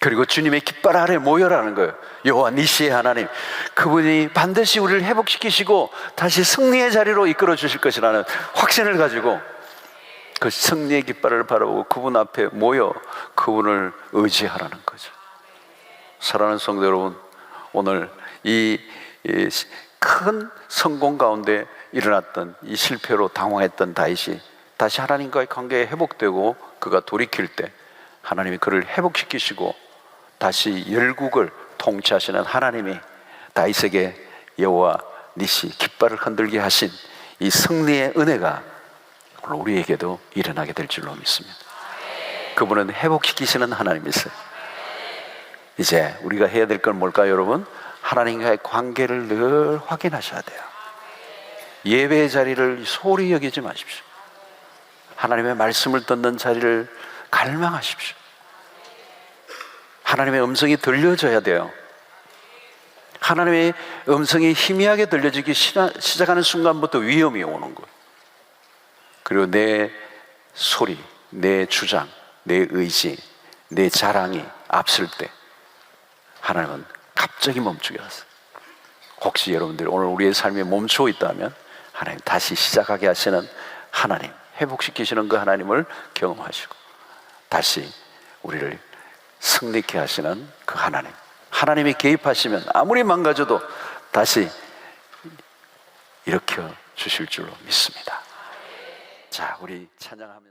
그리고 주님의 깃발 아래 모여라는 거예요. 여호와 니시의 하나님, 그분이 반드시 우리를 회복시키시고 다시 승리의 자리로 이끌어 주실 것이라는 확신을 가지고 그 승리의 깃발을 바라보고 그분 앞에 모여 그분을 의지하라는 거죠. 사랑하는 성도 여러분, 오늘 이 큰 성공 가운데 일어났던 이 실패로 당황했던 다윗이 다시 하나님과의 관계에 회복되고 그가 돌이킬 때 하나님이 그를 회복시키시고 다시 열국을 통치하시는 하나님이 다윗에게 여호와 니시 깃발을 흔들게 하신 이 승리의 은혜가 우리에게도 일어나게 될 줄로 믿습니다. 그분은 회복시키시는 하나님이세요. 이제 우리가 해야 될 건 뭘까요, 여러분? 하나님과의 관계를 늘 확인하셔야 돼요. 예배의 자리를 소홀히 여기지 마십시오. 하나님의 말씀을 듣는 자리를 갈망하십시오. 하나님의 음성이 들려져야 돼요. 하나님의 음성이 희미하게 들려지기 시작하는 순간부터 위험이 오는 거예요. 그리고 내 소리, 내 주장, 내 의지, 내 자랑이 앞설 때 하나님은 갑자기 멈추게 하세요. 혹시 여러분들이 오늘 우리의 삶에 멈추어 있다면 하나님 다시 시작하게 하시는 하나님, 회복시키시는 그 하나님을 경험하시고 다시 우리를 승리케 하시는 그 하나님, 하나님이 개입하시면 아무리 망가져도 다시 일으켜 주실 줄로 믿습니다. 자, 우리 찬양하면서